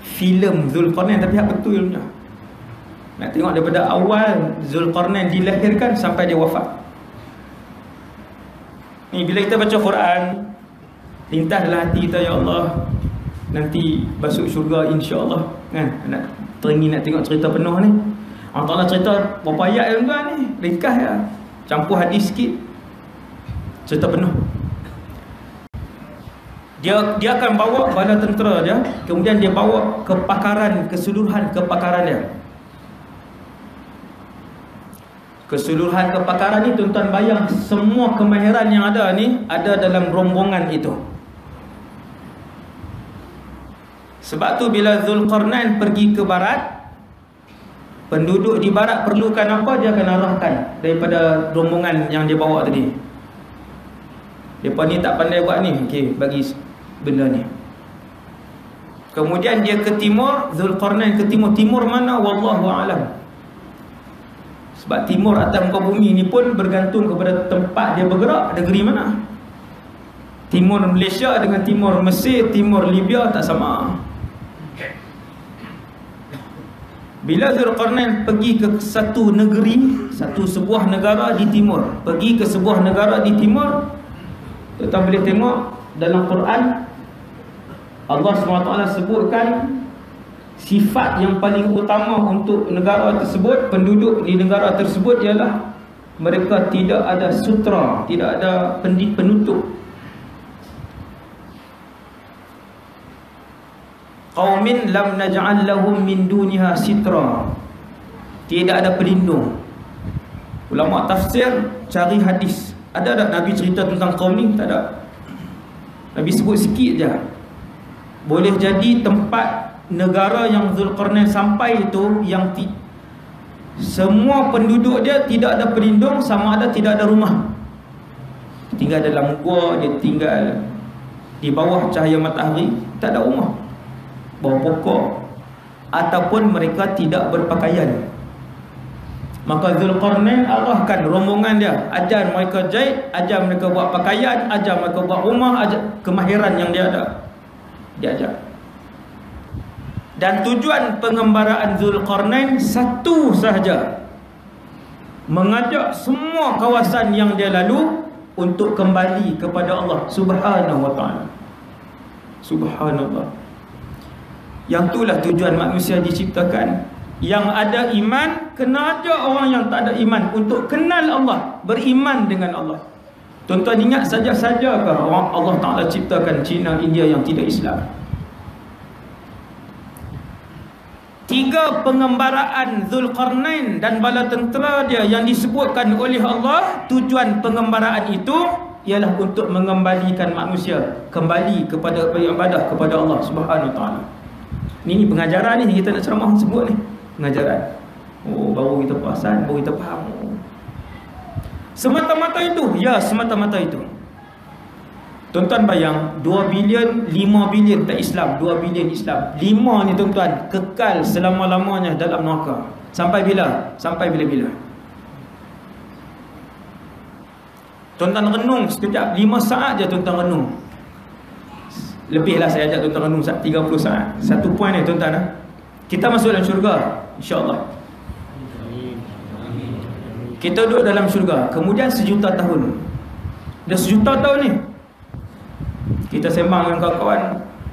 filem Zulqarnain tapi hak betul punya. Nak tengok daripada awal Zulqarnain dilahirkan sampai dia wafat. Ni bila kita baca Quran, lintas dalam hati kita, ya Allah, nanti masuk syurga insya-Allah kan. Nak teringin nak tengok cerita penuh ni. Allah Taala cerita berapa ayat tuan-tuan ni, ringkas ya. Campur hadis sikit, cerita penuh. Dia akan bawa bala tentera dia, kemudian dia bawa kepakaran, keseluruhan kepakaran dia. Keseluruhan kepakaran ni tuan-tuan bayang, semua kemahiran yang ada ni ada dalam rombongan itu. Sebab tu bila Zulqarnain pergi ke barat, penduduk di barat perlukan apa, dia akan arahkan daripada rombongan yang dia bawa tadi. Depa ni tak pandai buat ni, okey, bagi benda ni. Kemudian dia ke timur, Zulqarnain ke timur. Timur mana? Wallahu a'lam. Sebab timur atas muka bumi ni pun bergantung kepada tempat dia bergerak, negeri mana. Timur Malaysia dengan timur Mesir, timur Libya tak sama. Bila Zulqarnain pergi ke satu negeri, sebuah negara di timur, pergi ke sebuah negara di timur, kita boleh tengok dalam Quran Allah SWT sebutkan sifat yang paling utama untuk negara tersebut, penduduk di negara tersebut, ialah mereka tidak ada sutra, tidak ada penutup. Qaumin lam naj'al lahum min duniha sitra, tidak ada pelindung. Ulama tafsir cari hadis, ada tak Nabi cerita tentang kaum ni? Tak ada. Nabi sebut sikit je. Boleh jadi tempat negara yang Zulqarnain sampai itu, yang semua penduduk dia tidak ada pelindung, sama ada tidak ada rumah. Tinggal dalam gua, dia tinggal di bawah cahaya matahari, tak ada rumah, bawah pokok, ataupun mereka tidak berpakaian. Maka Zulqarnain arahkan rombongan dia, ajar mereka jahit, ajar mereka buat pakaian, ajar mereka buat rumah, ajar kemahiran yang dia ada, dia ajar. Dan tujuan pengembaraan Zulqarnain satu sahaja, mengajak semua kawasan yang dia lalu untuk kembali kepada Allah Subhanahu wa ta'ala. Subhanallah. Yang itulah tujuan manusia diciptakan. Yang ada iman kena ajak orang yang tak ada iman untuk kenal Allah, beriman dengan Allah. Tuan-tuan ingat saja-sajakah orang Allah Ta'ala ciptakan China, India yang tidak Islam? 3 pengembaraan Zulqarnain dan bala tentera dia yang disebutkan oleh Allah, tujuan pengembaraan itu ialah untuk mengembalikan manusia kembali kepada beribadah kepada Allah Subhanahu wa ta'ala. Ini pengajaran ni kita nak ceramah sebut ni, pengajaran. Oh, baru kita perasan, baru kita faham. Semata-mata itu, ya semata-mata itu. Tuan-tuan bayang 2 bilion, 5 bilion tak Islam, 2 bilion Islam. 5 ni tuan-tuan kekal selama-lamanya dalam neraka. Sampai bila? Sampai bila-bila. Tuan-tuan renung sekejap, 5 saat je tuan-tuan renung. Lebihlah saya ajak tuan-tuan renung 30 saat. Satu poin ni tuan-tuan. Kita masuk dalam syurga, insya-Allah. Kita duduk dalam syurga, kemudian 1 juta tahun. Dah 1 juta tahun ni kita sembang dengan kawan-kawan,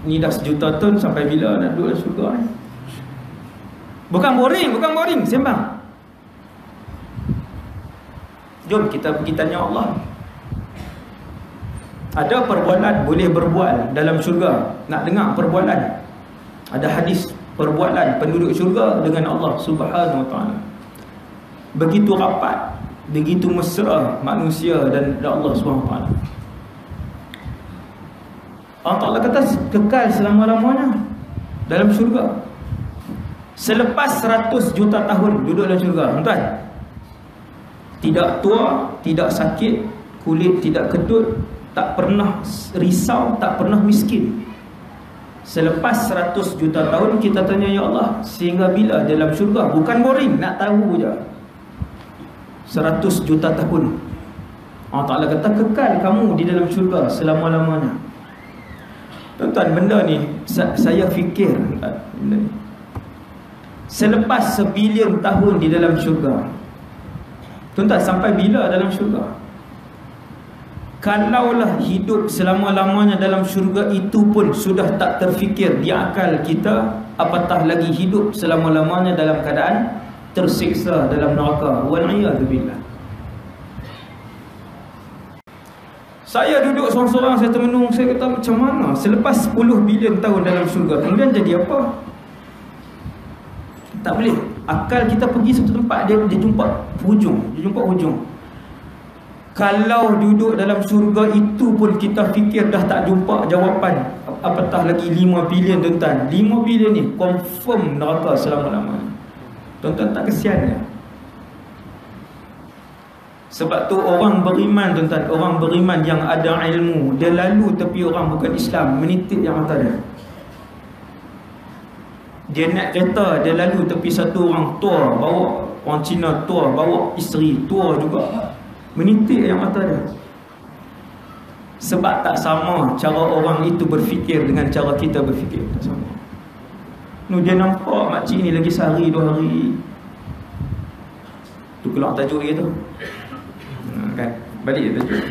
ni dah 1 juta tahun, sampai bila nak duduk dalam syurga ni? Bukan boring, sembang. Jom kita pergi tanya Allah. Ada perbualan boleh berbual dalam syurga. Nak dengar perbualan? Ada hadis perbualan penduduk syurga dengan Allah Subhanahu wa ta'ala. Begitu rapat, begitu mesra manusia dan Allah Subhanahu wa ta'ala. Allah Ta'ala kata kekal selama-lamanya dalam syurga. Selepas 100 juta tahun duduk dalam syurga, tuan-tuan, tidak tua, tidak sakit, kulit tidak kedut, tak pernah risau, tak pernah miskin. Selepas 100 juta tahun kita tanya, ya Allah, sehingga bila dalam syurga? Bukan boring, nak tahu je. 100 juta tahun Allah Ta'ala kata kekal kamu di dalam syurga selama-lamanya. Tuan-tuan, benda ni saya fikir, benda ni selepas 1 bilion tahun di dalam syurga, tuan-tuan, sampai bila dalam syurga? Kalaulah hidup selama-lamanya dalam syurga itu pun sudah tak terfikir di akal kita, apatah lagi hidup selama-lamanya dalam keadaan tersiksa dalam neraka. Wal'iyadzubillah. Saya duduk seorang-seorang, saya termenung, saya kata macam mana selepas 10 bilion tahun dalam syurga, kemudian jadi apa? Tak boleh. Akal kita pergi satu tempat, dia jumpa hujung. Kalau duduk dalam syurga itu pun kita fikir dah tak jumpa jawapan, apatah lagi 5 bilion tuan-tuan. 5 bilion ni confirm neraka selama-lamanya. Tuan-tuan, tak kesian ya? Sebab tu orang beriman, tuan-tuan, orang beriman yang ada ilmu, dia lalu tepi orang bukan Islam, menitik yang mata dia. Dia naik kereta, dia lalu tepi satu orang tua, bawa orang Cina tua, bawa isteri tua juga, menitik yang mata dia. Sebab tak sama cara orang itu berfikir dengan cara kita berfikir, tak sama. Dia nampak makcik ni lagi sehari 2 hari, tu keluar tajuk dia tu, kan? Balik dia tajuk.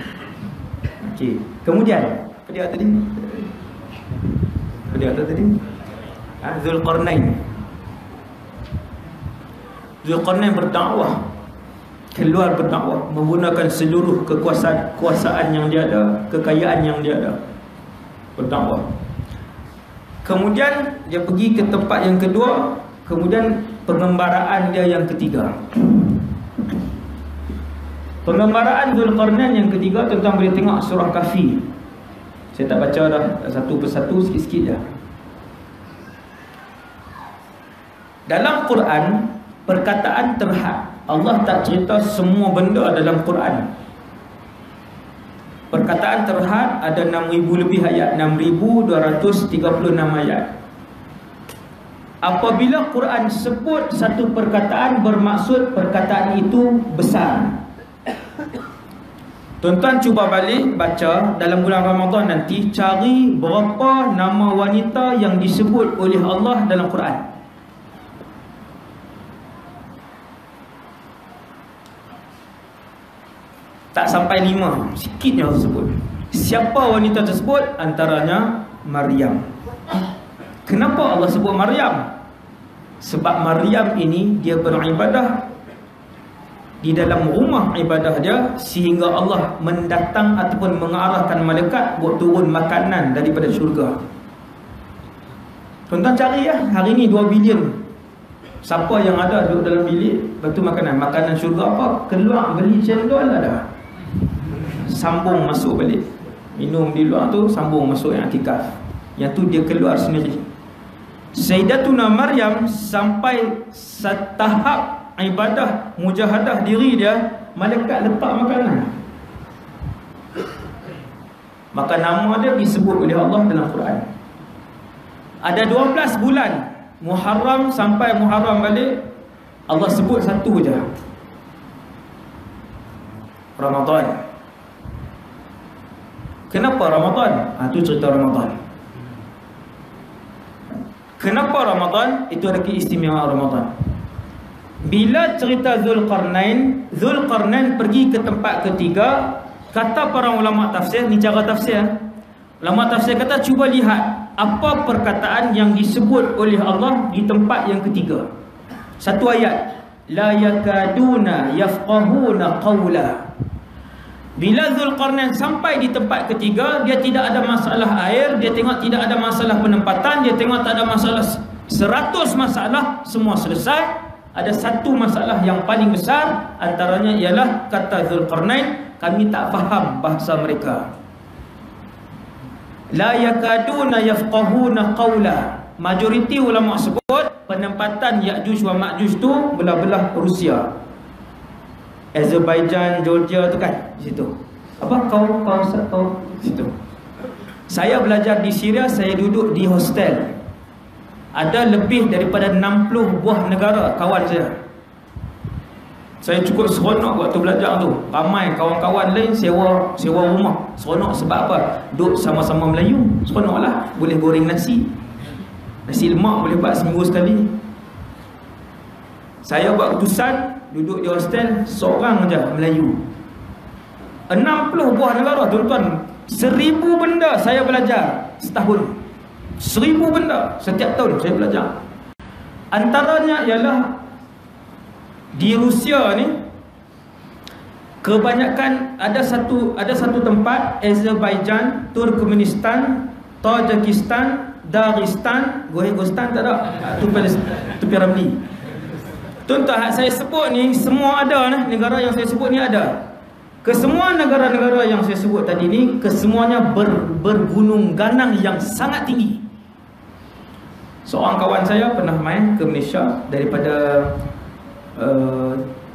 Okey. Kemudian apa dia tadi? Zulqarnain berdakwah, keluar berdakwah menggunakan seluruh kekuasaan yang dia ada, kekayaan yang dia ada, berdakwah. Kemudian dia pergi ke tempat yang kedua, kemudian pengembaraan dia yang ketiga. Pengembaraan Zulqarnain yang ketiga, tuan-tuan boleh tengok surah Kahfi. Saya tak baca dah satu persatu, sikit-sikit je. Dalam Quran, perkataan terhad. Allah tak cerita semua benda dalam Quran. Perkataan terhad ada 6,000 lebih ayat, 6,236 ayat. Apabila Quran sebut satu perkataan, bermaksud perkataan itu besar. Tuan-tuan cuba balik baca dalam bulan Ramadan nanti, cari berapa nama wanita yang disebut oleh Allah dalam Quran. Tak sampai 5, sikitnya Allah sebut. Siapa wanita tersebut? Antaranya Maryam. Kenapa Allah sebut Maryam? Sebab Maryam ini dia beribadah di dalam rumah ibadah dia, sehingga Allah mendatang ataupun mengarahkan malaikat buat turun makanan daripada syurga. Tuan-tuan cari ya, hari ni 2 bilion. Siapa yang ada duduk dalam bilik, batu makanan, makanan syurga apa? Keluar beli cendol ada, sambung masuk balik. Minum di luar tu, sambung masuk yang i'tikaf. Yang tu dia keluar sendiri. Sayyidatuna Maryam sampai tahap ibadah, mujahadah diri dia, malaikat letak makanan. Maka nama dia disebut oleh Allah dalam Quran. Ada 12 bulan, Muharram sampai Muharram balik, Allah sebut satu je, Ramadan. Kenapa Ramadan? Itu cerita Ramadan. Kenapa Ramadan? Itu ada keistimewaan Ramadan. Bila cerita Zulqarnain, Zulqarnain pergi ke tempat ketiga. Kata para ulama tafsir, ni cara tafsir, ulama tafsir kata, cuba lihat apa perkataan yang disebut oleh Allah di tempat yang ketiga. Satu ayat, la yakaduna yafqahuna qawla. Bila Zulqarnain sampai di tempat ketiga, dia tidak ada masalah air, dia tengok tidak ada masalah penempatan, dia tengok tak ada masalah, 100 masalah semua selesai. Ada satu masalah yang paling besar, antaranya ialah kata Zulqarnain, kami tak faham bahasa mereka. La yakaduna yafqahuna qawla. Majoriti ulama sebut penempatan Ya'juj wa Ma'juj tu belah-belah Rusia, Azerbaijan, Georgia tu kan, di situ. Apa kau situ. Saya belajar di Syria, saya duduk di hostel. Ada lebih daripada 60 buah negara kawan saya. Saya cukup seronok waktu belajar tu. Ramai kawan-kawan lain sewa rumah. Seronok sebab apa? Duduk sama-sama Melayu. Seronoklah, boleh goreng nasi. Nasi lemak boleh buat seminggu sekali. Saya buat keputusan duduk di hostel seorang je Melayu. 60 buah negara, tuan-tuan. 1000 benda saya belajar setahun. 1000 benda setiap tahun saya belajar. Antaranya ialah di Rusia ni, kebanyakan ada satu tempat, Azerbaijan, Turkmenistan, Tajikistan, Dagestan, Gohegostan tak ada. Tu Piramli. Tuan-tuan, saya sebut ni semua ada ni, negara yang saya sebut ni ada. Kesemua negara-negara yang saya sebut tadi ni, kesemuanya bergunung ganang yang sangat tinggi. Seorang kawan saya pernah main ke Malaysia daripada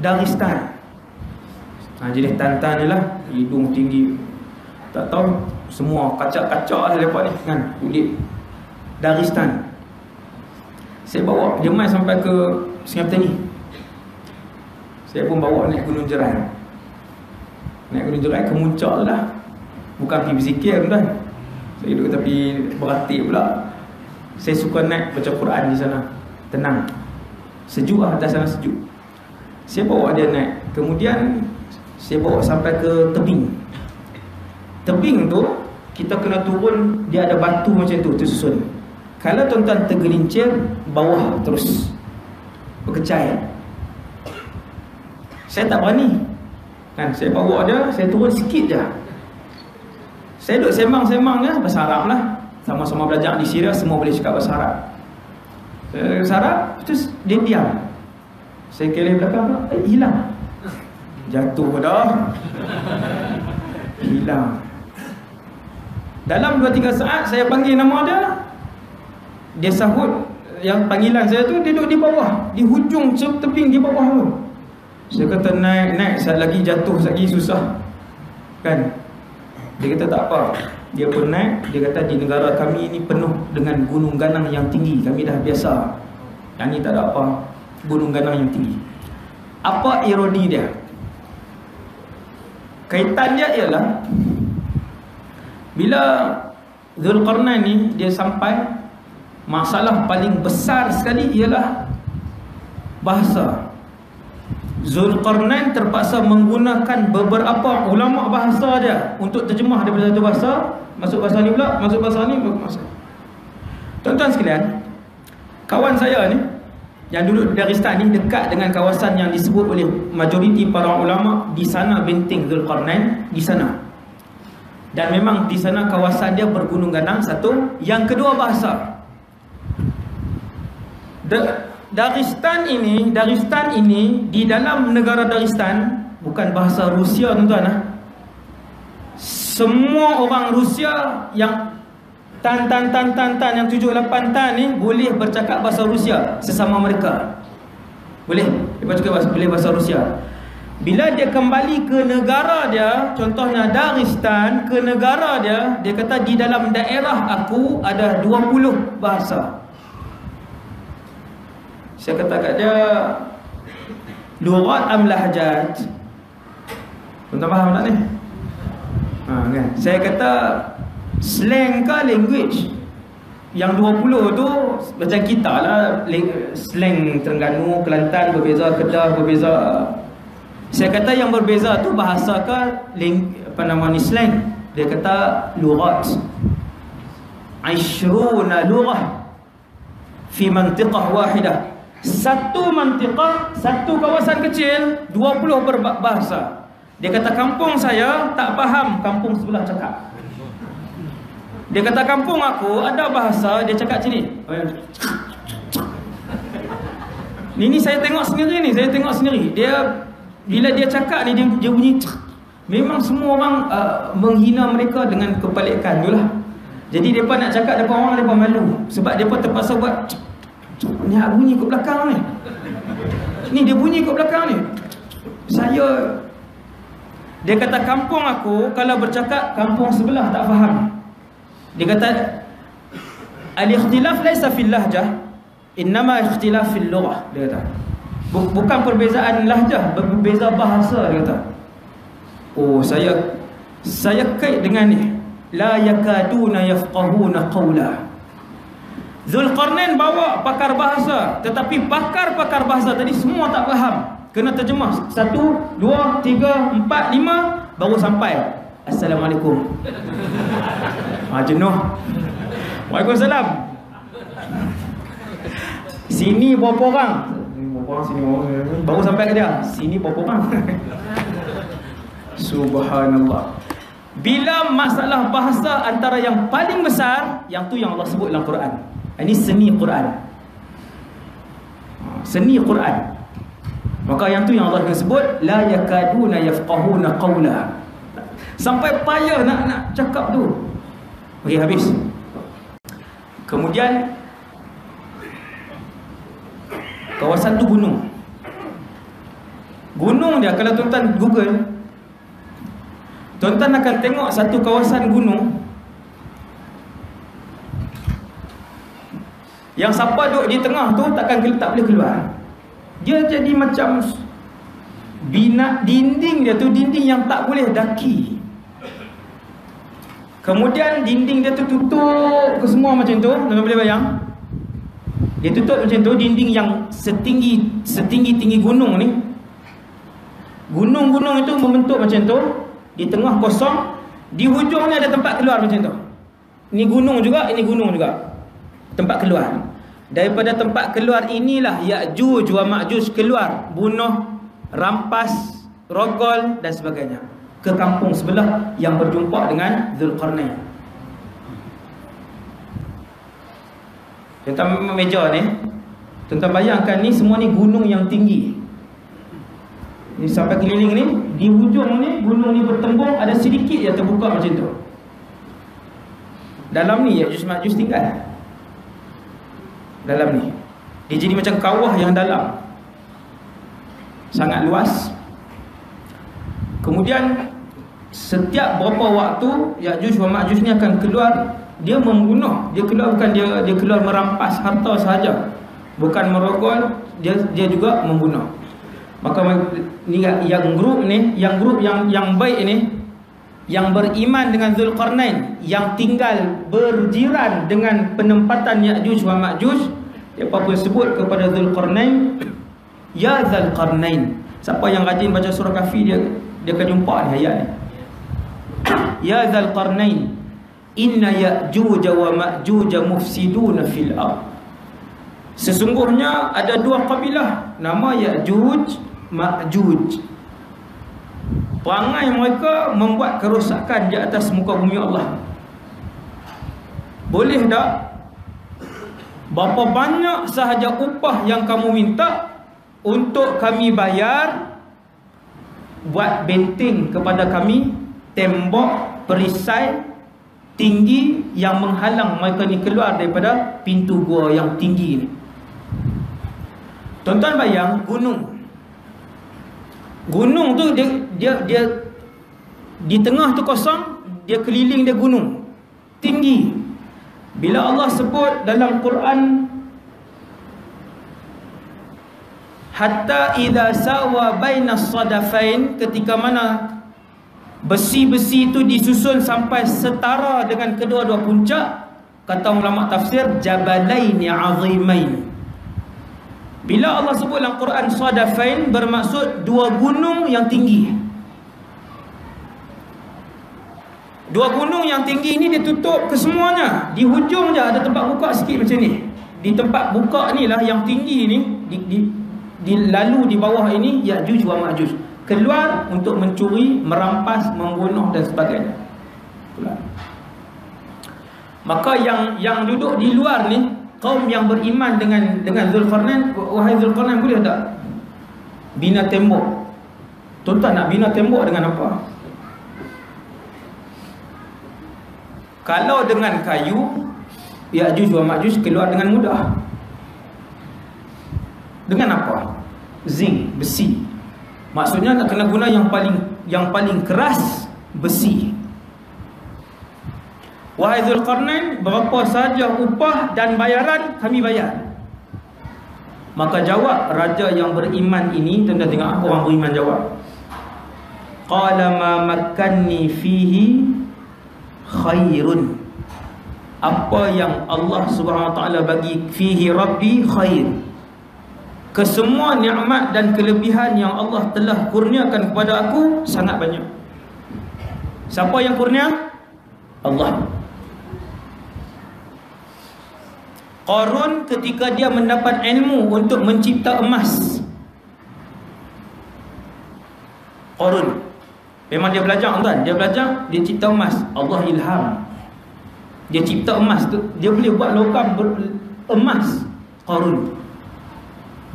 Dagestan. Jenis tantan ni lah, hidung tinggi, tak tahu, semua kacak-kacak lah lepas ni kan, kulit. Dagestan. Saya bawa dia main sampai ke Sungai Petani. Saya pun bawa naik Gunung Jerai. Naik Gunung Jerai ke muncak lah, bukan pergi berzikir tuan. Saya duduk tapi beratik pula. Saya suka naik baca Quran di sana, tenang, sejuk lah, atas sana sejuk. Saya bawa dia naik. Kemudian saya bawa sampai ke tebing. Tebing tu kita kena turun, dia ada batu macam tu tersusun. Kalau tuan-tuan tergelincir, bawah terus berkecai. Saya tak berani kan, saya bawa dia, saya turun sikit je. Saya duduk sembang-sembang je, bahasa Arab lah. Sama-sama belajar di Syria, semua boleh cakap bahasa Arab. Bahasa Arab, terus dia diam. Saya kelih belakang, hilang. Jatuh dah. Hilang. Dalam 2-3 saat saya panggil nama dia, dia sahut. Yang panggilan saya tu, dia duduk di bawah, di hujung tebing di bawah tu. Saya kata naik, saat lagi jatuh, saat lagi susah kan. Dia kata tak apa. Dia pun naik. Dia kata di negara kami ini penuh dengan gunung ganang yang tinggi. Kami dah biasa. Yang ni tak ada apa. Gunung ganang yang tinggi. Apa ironi dia? Kaitan dia ialah bila Zulkarnain ni dia sampai, masalah paling besar sekali ialah bahasa. Zulkarnain terpaksa menggunakan beberapa ulama bahasa dia untuk terjemah daripada satu bahasa masuk bahasa ni pula, masuk bahasa ni, masuk. Tuan-tuan sekalian, kawan saya ni yang duduk di Dagestan ni dekat dengan kawasan yang disebut oleh majoriti para ulama di sana benteng Zulkarnain di sana. Dan memang di sana kawasan dia bergunung ganang, satu. Yang kedua, bahasa. Dagestan ini di dalam negara Dagestan bukan bahasa Rusia, tuan-tuan. Semua orang Rusia yang tan yang 7-8 tan ni boleh bercakap bahasa Rusia sesama mereka. Boleh. Dia cakap boleh bahasa Rusia. Bila dia kembali ke negara dia, contohnya Dagestan, ke negara dia, dia kata di dalam daerah aku ada 20 bahasa. Saya kata kat dia, lughat am lahjat? Tuan-tuan faham tak ni? Kan? Saya kata slang ke language? Yang 20 tu macam kita lah, slang Terengganu, Kelantan berbeza, Kedah berbeza. Saya kata yang berbeza tu bahasa ke slang. Dia kata lughat 20 lughah fi mantiqah wahidah. Satu mantiqah, satu kawasan kecil, 20 berbahasa. Dia kata kampung saya tak faham kampung sebelah cakap. Dia kata kampung aku ada bahasa dia cakap sini. Ini saya tengok sendiri. Dia bila dia cakap ni dia bunyi memang semua orang menghina mereka dengan kebalikan tu lah. Jadi mereka nak cakap depan orang, mereka malu. Sebab mereka terpaksa buat ni bunyi kat belakang ni. Ni dia bunyi kat belakang ni. Dia kata kampung aku kalau bercakap kampung sebelah tak faham. Dia kata al-ikhtilaf laysa fil lahjah, innama ikhtilaf fil lughah. Dia kata bukan perbezaan lahjah, berbeza bahasa. Dia kata saya kait dengan ni, la yakaduna yafqahuna qawla. Zulkarnain bawa pakar bahasa, tetapi pakar-pakar bahasa tadi semua tak faham. Kena terjemah 1, 2, 3, 4, 5 baru sampai Assalamualaikum. Jenuh. Waalaikumsalam. Sini berapa orang? Sini orang. Baru sampai ke dia. Sini berapa orang? Subhanallah. Bila masalah bahasa antara yang paling besar, yang tu yang Allah sebut dalam Quran. Ini seni Quran. Seni Quran. Maka yang tu yang Allah sebut la yakaduna yafqahuna qawla. Sampai payah nak cakap tu. Okey, habis. Kemudian kawasan tu gunung. Gunung dia kalau tuan-tuan Google, tuan-tuan akan tengok satu kawasan gunung yang siapa duduk di tengah tu tak boleh keluar. Dia jadi macam dinding dia tu, dinding yang tak boleh daki. Kemudian dinding dia tu tutup ke semua macam tu. Tuan-tuan boleh bayang? Dia tutup macam tu, dinding yang setinggi gunung ni. Gunung-gunung itu membentuk macam tu. Di tengah kosong, di hujung ni ada tempat keluar macam tu. Ini gunung juga, ini gunung juga. Tempat keluar. Daripada tempat keluar inilah Ya'juj wa Ma'juj keluar, bunuh, rampas, rogol dan sebagainya ke kampung sebelah yang berjumpa dengan Zulkarnain. Tuan-tuan meja ni, tuan-tuan bayangkan ni semua ni gunung yang tinggi. Ni sampai keliling ni, di hujung ni gunung ni bertembung, ada sedikit yang terbuka macam tu. Dalam ni Ya'juj Ma'juj tinggal. Dalam ni dia jadi macam kawah yang dalam, sangat luas. Kemudian setiap berapa waktu Ya'juj wa Ma'juj ni akan keluar. Dia membunuh. Dia keluar bukan dia keluar merampas harta sahaja, bukan merogol, dia juga membunuh. Maka ni yang grup yang baik ni, yang beriman dengan Zulkarnain, yang tinggal berjiran dengan penempatan Ya'juj wa Ma'juj, dia pun sebut kepada Zulkarnain, ya Zulkarnain. Siapa yang rajin baca surah Kahfi, dia akan jumpa ni ayat ni. Ya Zulkarnain, inna Ya'juj wa Ma'juj mufsiduna fil ardh. Sesungguhnya ada dua kabilah, nama Ya'juj, Ma'juj. Perangai mereka membuat kerosakan di atas muka bumi Allah. Boleh tak? Berapa banyak sahaja upah yang kamu minta untuk kami bayar, buat benteng kepada kami, tembok perisai tinggi yang menghalang mereka ni keluar daripada pintu gua yang tinggi ni. Tuan-tuan bayang gunung tu dia di tengah tu kosong, dia keliling dia gunung tinggi. Bila Allah sebut dalam Quran, hatta idza sawa bainas sadafain, ketika mana besi-besi itu disusun sampai setara dengan kedua-dua puncak, kata ulama tafsir, jabalaini azimain. Bila Allah sebut dalam Quran sadafain, bermaksud dua gunung yang tinggi. Dua gunung yang tinggi ini dia tutup kesemuanya. Di hujung je ada tempat buka sikit macam ni. Di tempat buka ni lah yang tinggi ni, lalu di bawah ini Ya'juj wa Ma'juj keluar untuk mencuri, merampas, membunuh dan sebagainya. Maka yang duduk di luar ni, kaum yang beriman dengan Zulkarnain, wahai Zulkarnain, boleh tak bina tembok? Tuan-tuan nak bina tembok dengan apa? Kalau dengan kayu, Ya'juj wa Ma'juj keluar dengan mudah. Dengan apa? Zinc, besi. Maksudnya nak kena guna yang paling keras, besi. Wahai Zulkarnain, berapa saja upah dan bayaran kami bayar. Maka jawab raja yang beriman ini, tuan-tuan tengok orang beriman jawab. Qala ma makkanni fihi khairun. Apa yang Allah Subhanahu wa taala bagi, fihi rabbi khair. Kesemua nikmat dan kelebihan yang Allah telah kurniakan kepada aku sangat banyak. Siapa yang kurnia? Allah. Qarun ketika dia mendapat ilmu untuk mencipta emas, Qarun memang dia belajar, tuan, dia belajar, dia cipta emas. Allah ilham, dia cipta emas tu, dia boleh buat logam emas. Qarun,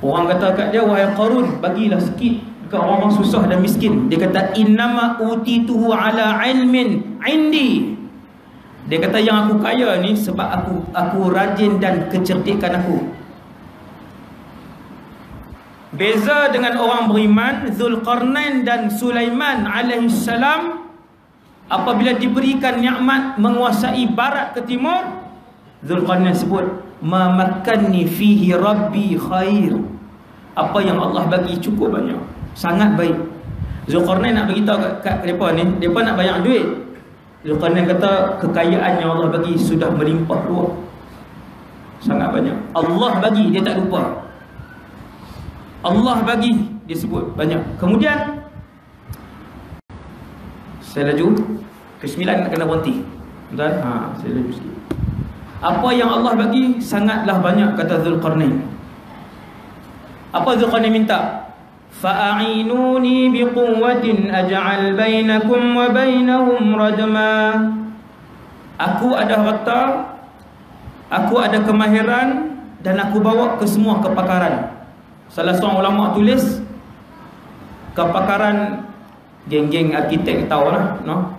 orang kata kat dia, wahai Qarun, bagilah sikit dekat orang-orang susah dan miskin. Dia kata, innama utituhu ala ilmin indi. Dia kata, yang aku kaya ni sebab aku rajin dan kecerdikan aku. Beza dengan orang beriman, Zulkarnain dan Sulaiman alaihissalam, apabila diberikan nikmat menguasai barat ke timur, Zulkarnain sebut, ma makkanni fihi rabbi khair. Apa yang Allah bagi cukup banyak, sangat baik. Zulkarnain nak beritahu kat mereka ni, mereka nak banyak duit. Zulkarnain kata, kekayaan yang Allah bagi sudah melimpah ruah, sangat banyak. Allah bagi, dia tak lupa. Allah bagi, dia sebut banyak. Kemudian saya laju ke-9 nak kena berhenti. Dan saya laju sikit. Apa yang Allah bagi sangatlah banyak, kata Zulkarnain. Apa Zulkarnain minta? Fa'inuni biquwwatin aj'al bainakum wa bainahum radma. Aku ada harta, aku ada kemahiran, dan aku bawa ke semua kepakaran. Salah seorang ulama tulis, kepakaran geng-geng arkitek tahu lah, no?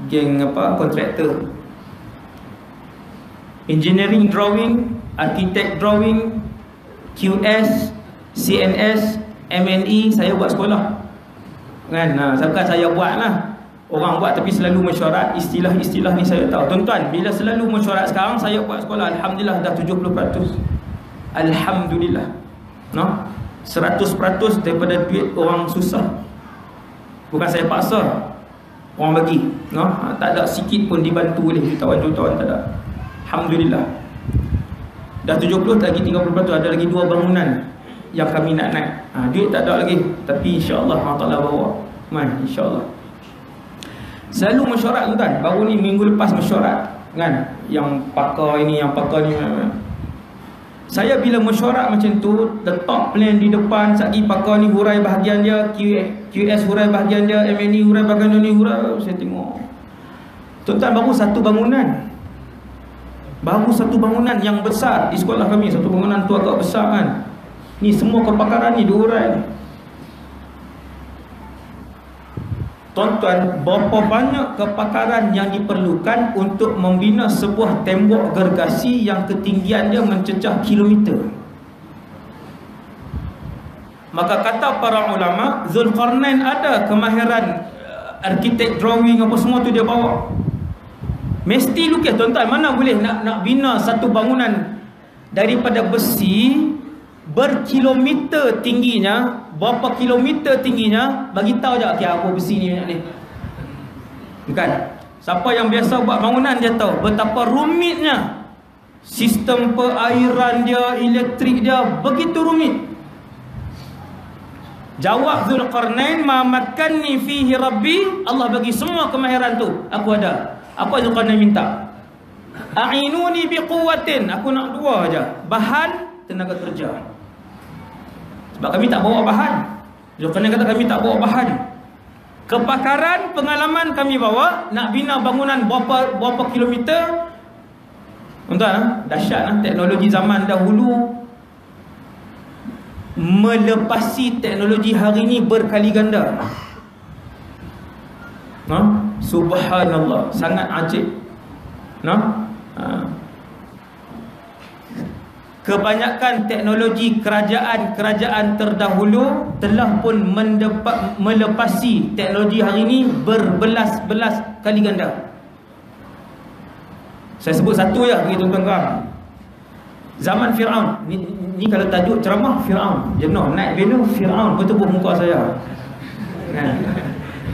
Geng apa, kontraktor, engineering drawing, architect drawing, QS, CNS, MNE, saya buat sekolah kan, sampai saya buat lah. orang buat tapi selalu mesyuarat. Istilah-istilah ni saya tahu. Tuan-tuan, bila selalu mesyuarat sekarang, saya buat sekolah, alhamdulillah dah 70%. Alhamdulillah. No? 100% daripada duit orang susah. Bukan saya paksa, orang bagi. No? Tak ada sikit pun dibantu oleh jutawan-jutawan, tak ada. Alhamdulillah. Dah 70, lagi 30%. Ada lagi 2 bangunan yang kami nak naik. Duit tak ada lagi, tapi insya-Allah Allah Taala bawa. Insya-Allah. Selalu mesyuarat, tuan. Baru ni minggu lepas mesyuarat, kan? Yang pakar ini, yang pakar ni. Saya bila mesyuarat macam tu, letak plan di depan, sekali pakar ni hurai bahagian dia, QS hurai bahagian dia, MNE hurai bahagian ni, hurai. Saya tengok, tuan-tuan, baru satu bangunan. Baru satu bangunan yang besar di sekolah kami. Satu bangunan tu agak besar, kan? Ni semua kepakaran ni dihurai. Tuan-tuan, berapa banyak kepakaran yang diperlukan untuk membina sebuah tembok gergasi yang ketinggian dia mencecah kilometer. Maka kata para ulama, Zulkarnain ada kemahiran arkitek, drawing, apa semua tu dia bawa. Mesti lukis, tuan-tuan. Mana boleh nak bina satu bangunan daripada besi berkilometer tingginya, berapa kilometer tingginya, bagi tahu je apa besi ni banyak ni. Bukan. Siapa yang biasa buat bangunan dia tahu betapa rumitnya sistem perairan dia, elektrik dia, begitu rumit. Jawab Zulkarnain, ma makanni fihi rabbi, Allah bagi semua kemahiran tu, aku ada. Apa Zulkarnain minta? A'inuni biquwwatin, aku nak 2 aja, bahan, tenaga kerja. Sebab kami tak bawa bahan. Zulkarnain kata kami tak bawa bahan. Kepakaran, pengalaman kami bawa. Nak bina bangunan berapa kilometer. Tuan-tuan, dahsyat teknologi zaman dahulu melepasi teknologi hari ini berkali ganda. Subhanallah, sangat ajib. Kebanyakan teknologi kerajaan terdahulu telah pun melepasi teknologi hari ini berbelas-belas kali ganda. Saya sebut satu ya, bagi tuan-tuan. Zaman Fir'aun. Ni kalau tajuk ceramah Fir'aun, jenuh naik bina Fir'aun bertepuk muka saya.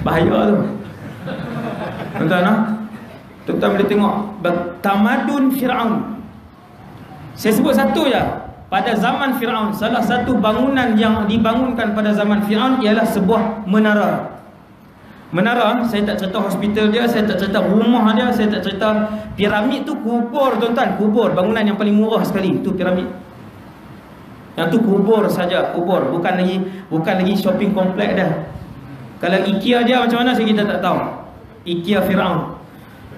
Bahaya tu. Tuan-tuan, tuan-tuan boleh tengok tamadun Fir'aun. Saya sebut satu je. Pada zaman Fir'aun, salah satu bangunan yang dibangunkan pada zaman Fir'aun ialah sebuah menara. Menara, saya tak cerita hospital dia, saya tak cerita rumah dia, saya tak cerita piramid tu kubur, tuan-tuan. Kubur, bangunan yang paling murah sekali, tu piramid. Yang tu kubur saja, kubur. Bukan lagi shopping kompleks dah. Kalau IKEA dia macam mana, kita tak tahu. IKEA Fir'aun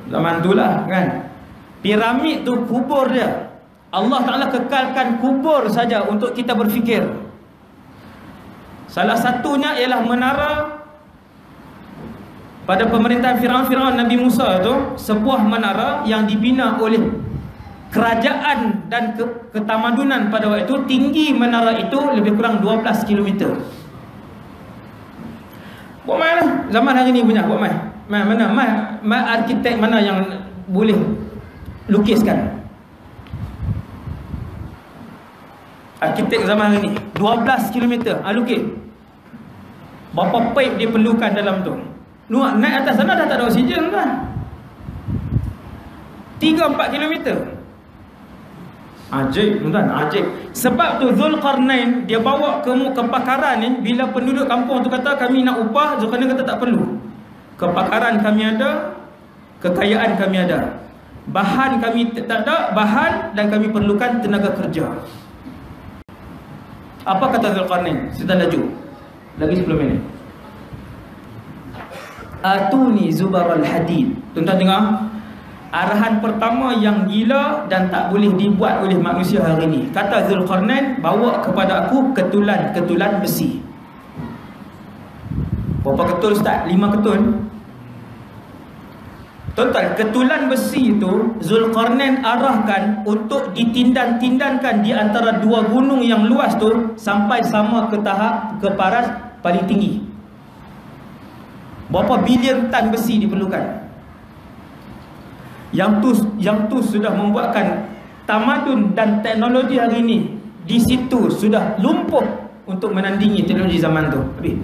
zaman tu lah, kan. Piramid tu kubur dia. Allah Ta'ala kekalkan kubur saja untuk kita berfikir. Salah satunya ialah menara pada pemerintahan Fir'aun Nabi Musa tu, sebuah menara yang dibina oleh kerajaan dan ketamadunan pada waktu itu. Tinggi menara itu lebih kurang 12 km. Buat main lah. Zaman hari ni punya buat main. Mana arkitek mana yang boleh lukiskan? Arkitek zaman hari ni 12 km lukis. Berapa pipe dia perlukan dalam tu? Naik atas sana dah tak ada oksigen kan? 3-4 km. Ajaib, tuan-tuan, ajaib. Sebab tu Zulkarnain dia bawa kepakaran ni. Bila penduduk kampung tu kata kami nak upah, Zulkarnain kata tak perlu. Kepakaran kami ada, kekayaan kami ada, bahan kami tak ada, bahan, dan kami perlukan tenaga kerja. Apa kata Zulkarnain? Kita laju lagi 10 minit. Atuni zubaral hadid. Tuan-tuan dengar, arahan pertama yang gila dan tak boleh dibuat oleh manusia hari ini. Kata Zulkarnain, bawa kepada aku ketulan besi. Berapa ketul Ustaz? 5 ketul. Tuan-tuan, ketulan besi itu Zulkarnain arahkan untuk ditindan-tindankan di antara 2 gunung yang luas tu sampai sama ke tahap ke paras paling tinggi. Berapa bilion tan besi diperlukan. Yang tu sudah membuatkan tamadun dan teknologi hari ini di situ sudah lumpuh untuk menandingi teknologi zaman tu. Habis.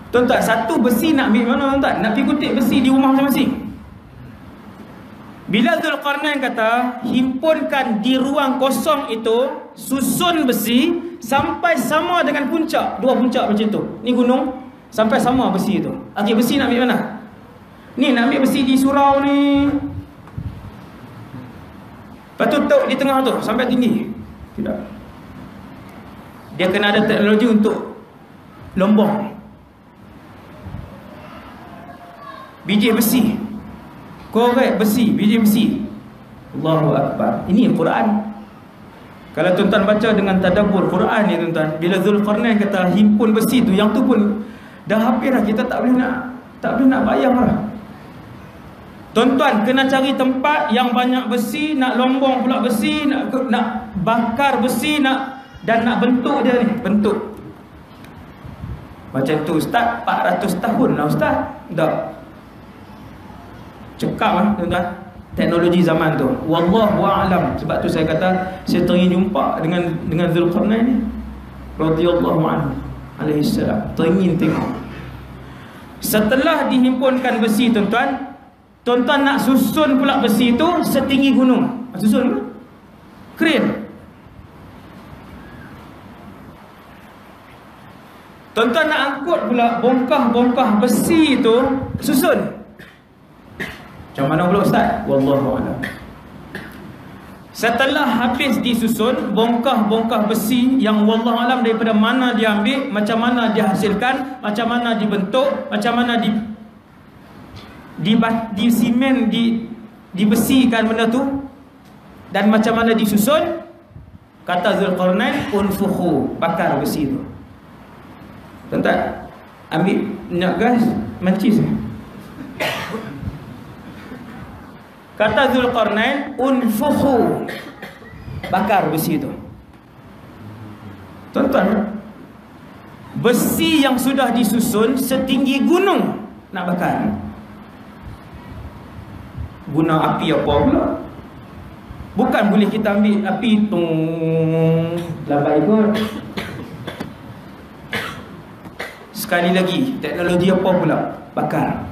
Tuan-tuan, satu besi nak ambil mana tuan-tuan? Nak pergi kutip besi di rumah masing-masing. Bila Zulkarnain kata himpunkan di ruang kosong itu, susun besi sampai sama dengan puncak, dua puncak macam tu. Ni gunung sampai sama besi itu. Okey, besi nak ambil mana? Ni nak ambil besi di surau ni. Lepas tu tok di tengah tu sampai tinggi. Tidak. Dia kena ada teknologi untuk lombong. Biji besi. Korek besi, biji besi. Allahu Akbar. Ini Quran. Kalau tuan-tuan baca dengan tadabbur Quran ni tuan-tuan, bila Zulkarnain kata himpun besi tu, yang tu pun dah habis dah, kita tak boleh nak bayang lah. Tuan-tuan kena cari tempat yang banyak besi, nak lombong pula besi, nak bakar besi, dan nak bentuk dia ni, bentuk. Macam tu ustaz, 400 tahun lah ustaz. Tak. Cekap lah tuan-tuan teknologi zaman tu. Wallahu a'lam. Sebab tu saya kata saya teringin jumpa dengan Zulkarnain ni radhiyallahu anhu alaihi salam. Teringin tengok. Setelah dihimpunkan besi tuan-tuan, tuan-tuan nak susun pula besi tu setinggi gunung. Susun ke? Kren. Tuan-tuan nak angkut pula bongkah-bongkah besi tu, susun. Macam mana pula ustaz? Wallahu a'lam. Setelah habis disusun bongkah-bongkah besi yang wallahu alam daripada mana dia ambil, macam mana dia hasilkan, macam mana dibentuk, macam mana di simen, dibesikan benda tu, dan macam mana disusun, kata Zulkarnain, unfukhu, bakar besi tu. Tuan-tuan, ambil minyak gas, mancis. Kata Zulkarnain, unfukhu, bakar besi itu. Tuan-tuan, besi yang sudah disusun setinggi gunung nak bakar. Guna api apa pula? Bukan boleh kita ambil api lambat ikut. Sekali lagi, teknologi apa pula? Bakar.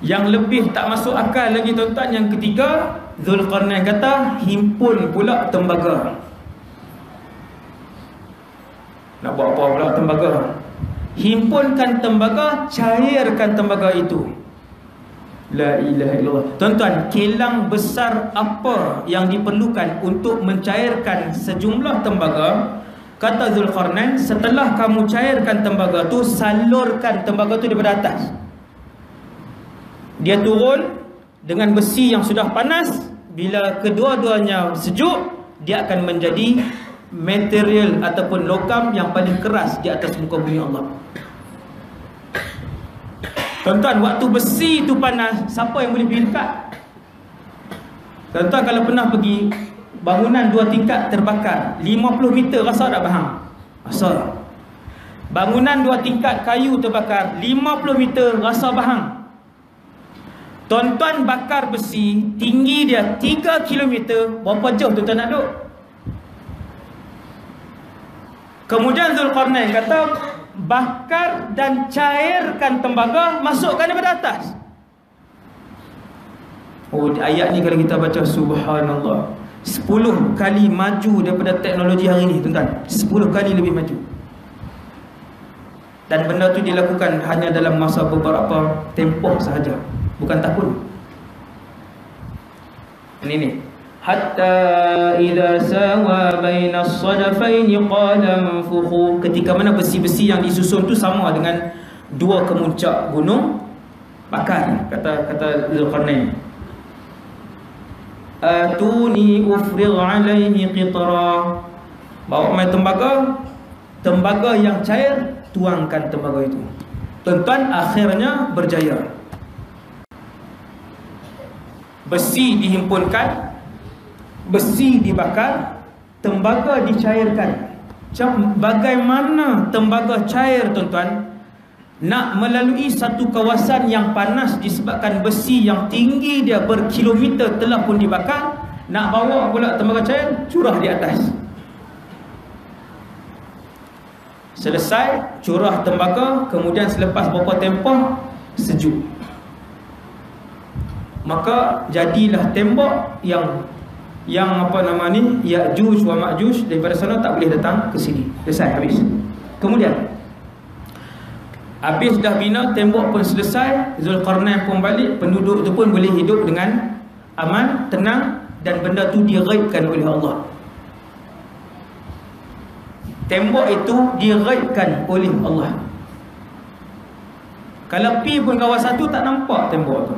Yang lebih tak masuk akal lagi tuan-tuan, yang ketiga, Zulkarnain kata himpun pula tembaga. Nak buat apa pula tembaga? Himpunkan tembaga, cairkan tembaga itu. La ilaha illallah. Tuan-tuan, kilang besar apa yang diperlukan untuk mencairkan sejumlah tembaga? Kata Zulkarnain, setelah kamu cairkan tembaga tu, salurkan tembaga tu daripada atas. Dia turun dengan besi yang sudah panas. Bila kedua-duanya sejuk, dia akan menjadi material ataupun logam yang paling keras di atas muka bumi Allah. Tuan-tuan, waktu besi itu panas, siapa yang boleh pergi dekat? Tuan-tuan kalau pernah pergi bangunan 2 tingkat terbakar 50 meter, rasa tak faham? Rasa. Bangunan 2 tingkat kayu terbakar 50 meter, rasa faham? Tuan-tuan bakar besi, tinggi dia 3 km, berapa jauh tuan-tuan nak duduk? Kemudian Zulkarnain kata, bakar dan cairkan tembaga, masukkan daripada atas. Oh, ayat ni kalau kita baca, subhanallah, 10 kali maju daripada teknologi hari ni tuan-tuan. 10 kali lebih maju. Dan benda tu dilakukan hanya dalam masa beberapa tempoh sahaja, bukan tahun. Ini hatta idza sawa baina as-sadafain qala anfukhu. Ketika mana besi-besi yang disusun tu sama dengan 2 kemuncak gunung, bakar. Kata Zulkarnain, atuni ufrigh alaihi qitra. Bawa mai tembaga yang cair, tuangkan tembaga itu. Tuan-tuan, akhirnya berjaya. Besi dihimpunkan, besi dibakar, tembaga dicairkan. Bagaimana tembaga cair tuan-tuan? nak melalui satu kawasan yang panas disebabkan besi yang tinggi dia berkilometer telah pun dibakar, nak bawa pula tembaga cair, curah di atas. Selesai curah tembaga, kemudian selepas beberapa tempoh sejuk, maka jadilah tembok yang apa nama ni, Ya'juj wa Ma'juj daripada sana tak boleh datang ke sini. Selesai, habis. Kemudian habis dah bina, tembok pun selesai, Zulkarnain pun balik, penduduk tu pun boleh hidup dengan aman, tenang, dan benda tu diraibkan oleh Allah. Tembok itu diraibkan oleh Allah. Kalau pi pun kawasan tu tak nampak tembok tu,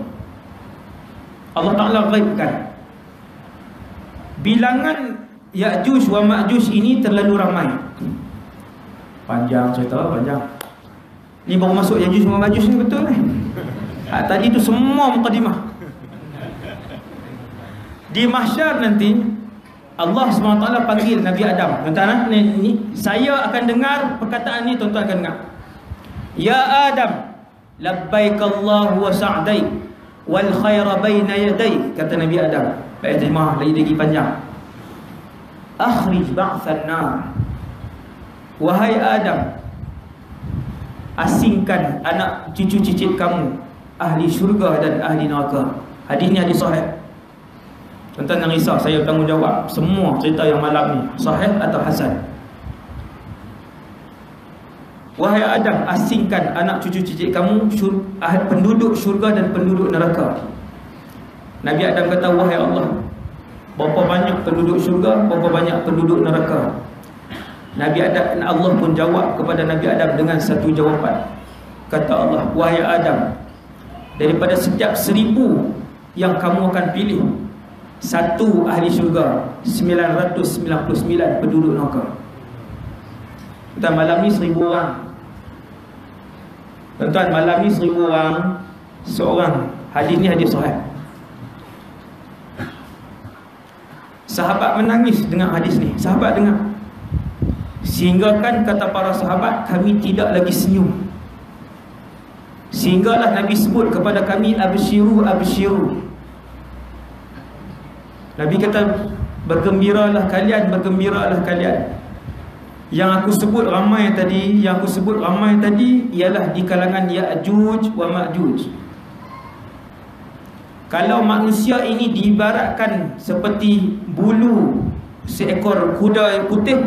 Allah Ta'ala raibkan. Bilangan Ya'juj wa Ma'juj ini terlalu ramai. Panjang cerita, panjang. Ni baru masuk Ya'juj wa Ma'juj ni betul ni. Tadi tu semua mukadimah. Di mahsyar nanti Allah SWT panggil Nabi Adam. Tuan-tuan, ni saya akan dengar perkataan ni, tuan-tuan akan dengar. Ya Adam, labbaik Allah wa sa'daik wal khaira baina yadaik, kata Nabi Adam. Baik, terima lagi panjang. Akhrij ba'than nar, wahai Adam, asingkan anak cucu cicit kamu, ahli syurga dan ahli neraka. Hadis ni hadis sahih. Tuan-tuan jangan risau, saya bertanggungjawab semua cerita yang malam ni, sahih atau hasan. Wahai Adam, asingkan anak cucu cicit kamu, penduduk syurga dan penduduk neraka. Nabi Adam kata, wahai Allah, berapa banyak penduduk syurga, berapa banyak penduduk neraka? Nabi Adam, Allah pun jawab kepada Nabi Adam dengan satu jawapan. Kata Allah, wahai Adam, daripada setiap 1000 yang kamu akan pilih, 1 ahli syurga, 999 penduduk neraka. Tuan, malam ni 1000 orang. Tuan-tuan, malam ni 1000 orang, seorang. Hadis ni hadis sahih. Sahabat menangis dengan hadis ni. Sahabat dengar, sehingga kan kata para sahabat, kami tidak lagi senyum. Sehinggalah Nabi sebut kepada kami, abshiru, abshiru. Nabi kata, bergembiralah kalian, bergembiralah kalian. Yang aku sebut ramai tadi, ialah di kalangan Ya'juj wa Ma'juj. Kalau manusia ini diibaratkan seperti bulu seekor kuda yang putih,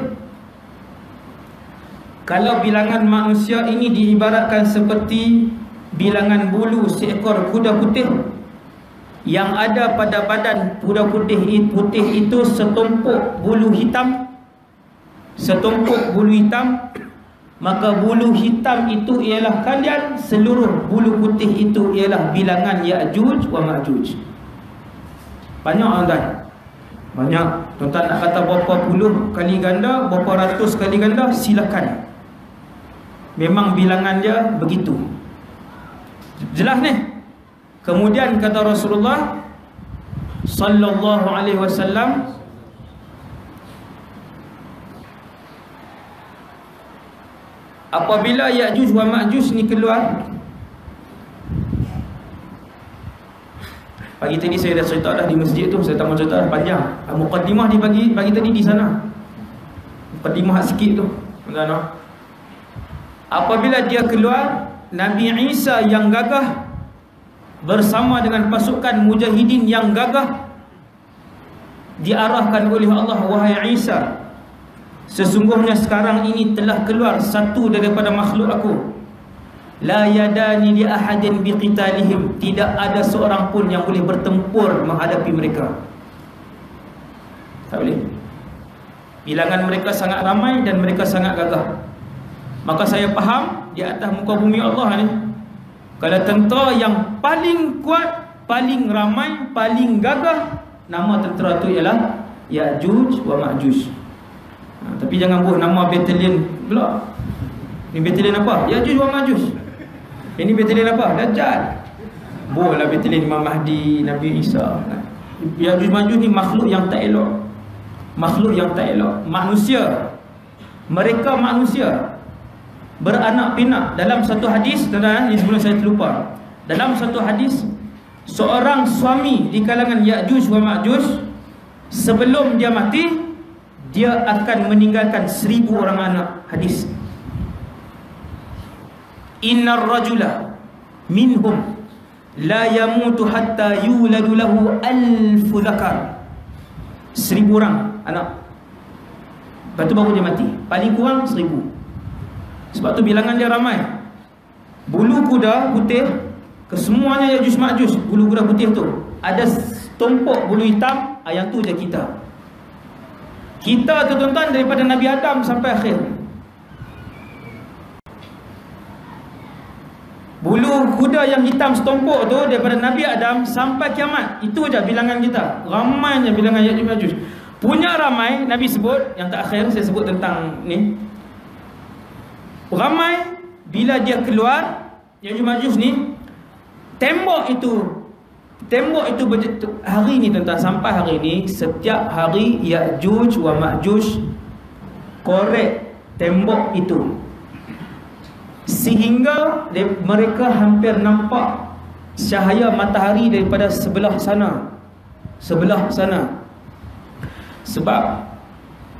kalau bilangan manusia ini diibaratkan seperti bilangan bulu seekor kuda putih, yang ada pada badan kuda putih itu setumpuk bulu hitam, setumpuk bulu hitam, maka bulu hitam itu ialah kalian, seluruh bulu putih itu ialah bilangan Ya'juj wa Ma'juj. Banyak tuan-tuan, banyak. Tuan-tuan nak kata berapa puluh kali ganda, berapa ratus kali ganda, silakan. Memang bilangan dia begitu. Jelas ni. Kemudian kata Rasulullah sallallahu alaihi wasallam, apabila Ya'juj wa Ma'juj ni keluar, pagi tadi saya dah cerita dah di masjid tu, saya tak mau cerita dah panjang. Muqaddimah di pagi tadi di sana. Muqaddimah sikit tu. Tuan-tuan, apabila dia keluar, Nabi Isa yang gagah bersama dengan pasukan mujahidin yang gagah diarahkan oleh Allah, wahai Isa, sesungguhnya sekarang ini telah keluar satu daripada makhluk aku, la yadani li ahadin biqitalihim, tidak ada seorang pun yang boleh bertempur menghadapi mereka. Tak boleh. Bilangan mereka sangat ramai dan mereka sangat gagah. Maka saya faham di atas muka bumi Allah ni, kalau tentera yang paling kuat, paling ramai, paling gagah, nama tentera tu ialah Ya'juj wa Ma'juj. Tapi jangan buat nama batalion pula. Ini batalion apa? Ya'juj wa Ma'juj. Ini batalion apa? Dajjal. Buatlah batalion Imam Mahdi, Nabi Isa. Ya'juj Ma'juj ni makhluk yang tak elok. Makhluk yang tak elok. Manusia. Mereka manusia. beranak pinak. Dalam satu hadis, tuan-tuan, ini sebelum saya terlupa, dalam satu hadis, seorang suami di kalangan Ya'juj wa Ma'juj, sebelum dia mati, dia akan meninggalkan 1000 orang anak. Hadis, innar rajula minhum la yamutu hatta yuladu lahu alfu zakar. 1000 orang anak, lepas tu baru dia mati. Paling kurang 1000. Sebab tu bilangan dia ramai. Bulu kuda putih, kesemuanya Ya'juj Ma'juj, bulu kuda putih tu ada tumpuk bulu hitam. Yang tu je kita. Kita tu, tuan-tuan, daripada Nabi Adam sampai akhir. Bulu kuda yang hitam setumpuk tu daripada Nabi Adam sampai kiamat. Itu je bilangan kita. Ramainya bilangan Ya'juj Ma'juj. Punya ramai, Nabi sebut, yang terakhir saya sebut tentang ni, ramai bila dia keluar Ya'juj Ma'juj ni, tembok itu hari ni, tuan-tuan, sampai hari ni, setiap hari Ya'juj wa Ma'juj korek tembok itu, sehingga mereka hampir nampak cahaya matahari daripada sebelah sana. Sebab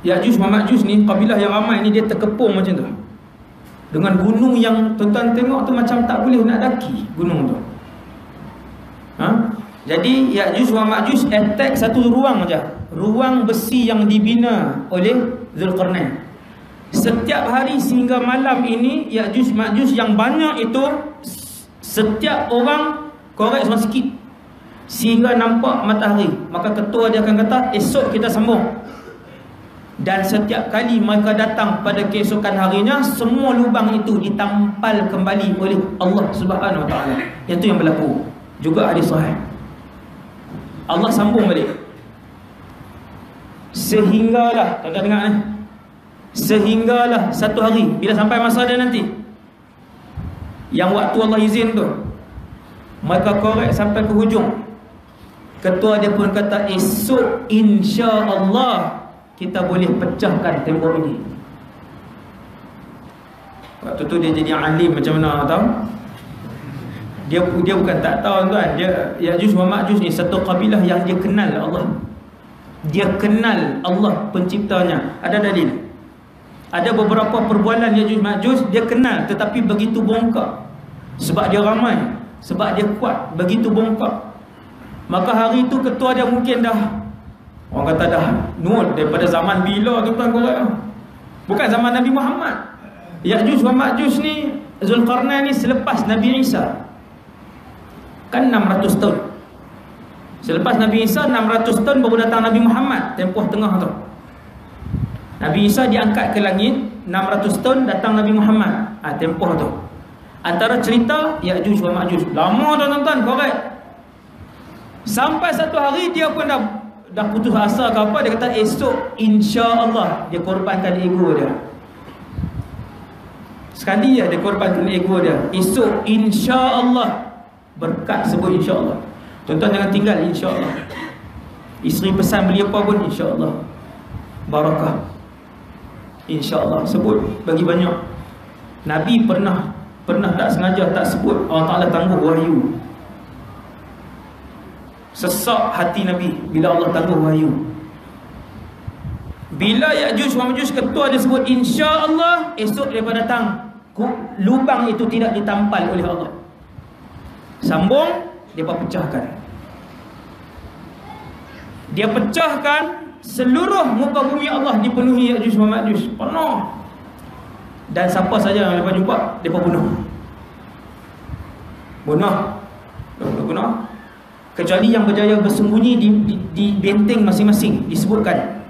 Ya'juj wa Ma'juj ni, kabilah yang ramai ni, dia terkepung macam tu, dengan gunung yang tuan-tuan tengok tu macam tak boleh nak daki gunung tu. Jadi Ya'juj wa Ma'juj attack satu ruang saja, ruang besi yang dibina oleh Zulkarnain. Setiap hari sehingga malam ini, Ya'juj Ma'juj yang banyak itu, setiap orang korek semua sikit sehingga nampak matahari. Maka ketua dia akan kata, esok kita sambung. Dan setiap kali mereka datang pada keesokan harinya, semua lubang itu ditampal kembali oleh Allah Subhanahu Wa Taala. Yang tu yang berlaku. Juga hadis sahih. Allah sambung balik. Sehinggalah, tuan-tuan dengar ni, sehinggalah satu hari, bila sampai masa dia nanti, yang waktu Allah izin tu, mereka korek sampai ke hujung. Ketua dia pun kata, esok insya-Allah kita boleh pecahkan tembok ini. Waktu tu dia jadi alim macam mana, tahu? Dia bukan tak tahu, tuan. Dia Ya'juj wa Ma'juj ni satu kabilah yang dia kenal Allah. Dia kenal Allah penciptanya. Ada dalil. Ada beberapa perbualan Ya'juj Ma'juj dia kenal, tetapi begitu bongkak. Sebab dia ramai, sebab dia kuat, begitu bongkak. Maka hari itu ketua dia mungkin dah, orang kata dah nut daripada zaman bila, tuan-tuan, korek. Bukan zaman Nabi Muhammad. Ya'juj wa Ma'juj ni, Zulkarnain ni selepas Nabi Isa. Kan 600 tahun. Selepas Nabi Isa 600 tahun baru datang Nabi Muhammad, tempoh tengah tu. Nabi Isa diangkat ke langit, 600 tahun datang Nabi Muhammad. Tempoh tu. Antara cerita Ya'juj wa Ma'juj. Lama tuan-tuan, korek. Sampai satu hari dia pun dah putus asa ke apa, dia kata esok insya-Allah. Dia korbankan ego dia. Sekali dia korbankan ego dia. Esok insya-Allah. Berkat sebut insya-Allah. Tuan-tuan jangan tinggal insya-Allah. Isteri pesan beli apa pun insya-Allah. Barakah. Insya-Allah sebut bagi banyak. Nabi pernah tak sengaja tak sebut, Allah Taala tangguh wahyu. Sesak hati Nabi bila Allah tangguh wahyu. Bila Ya'juj wa Ma'juj ketua dia sebut insya-Allah, esok dia datang, lubang itu tidak ditampal oleh Allah. Sambung, dia pecahkan. Dia pecahkan seluruh muka bumi Allah dipenuhi Ya'juj wa Ma'juj, penuh. Dan siapa saja yang lepas jumpa, mereka bunuh. Kecuali yang berjaya bersembunyi di benteng masing-masing, disebutkan.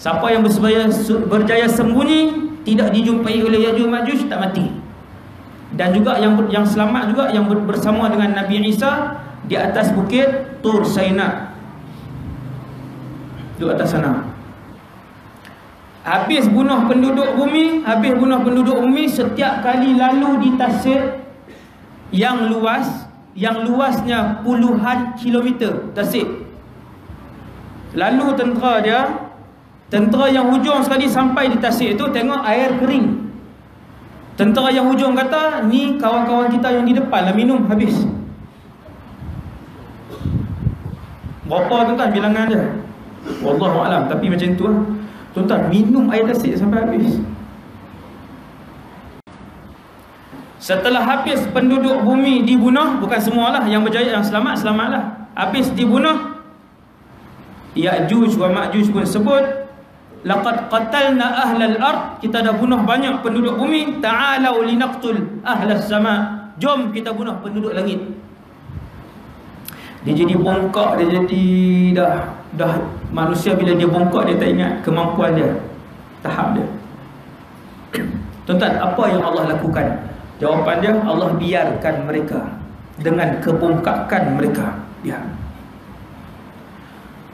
Siapa yang berjaya sembunyi, tidak dijumpai oleh Ya'juj Ma'juj, tak mati. Dan juga yang selamat juga yang bersama dengan Nabi Isa di atas bukit Tur Saina. Di atas sana. Habis bunuh penduduk bumi, setiap kali lalu di tasik yang luasnya puluhan kilometer tasik. Lalu tentera yang hujung sekali sampai di tasik itu, tengok air kering. Tentera yang hujung kata, ni kawan-kawan kita yang di depan lah minum habis. Berapa tuan-tuan bilangan dia? Wallahualam, tapi macam tu lah. Tuan-tuan, minum air tasik sampai habis. Setelah habis penduduk bumi dibunuh, bukan semualah yang berjaya, yang selamat, selamatlah. Habis dibunuh, Ya'juj wa Ma'juj pun sebut, laqad qatalna ahlal ard, kita dah bunuh banyak penduduk bumi, ta'alau linaqtul ahlas sama, jom kita bunuh penduduk langit. Dia jadi bongkak, dia jadi dah manusia bila dia bongkak dia tak ingat kemampuan dia, tahap dia. Tuan-tuan, apa yang Allah lakukan? Jawapan dia, Allah biarkan mereka dengan kebongkakan mereka. Biar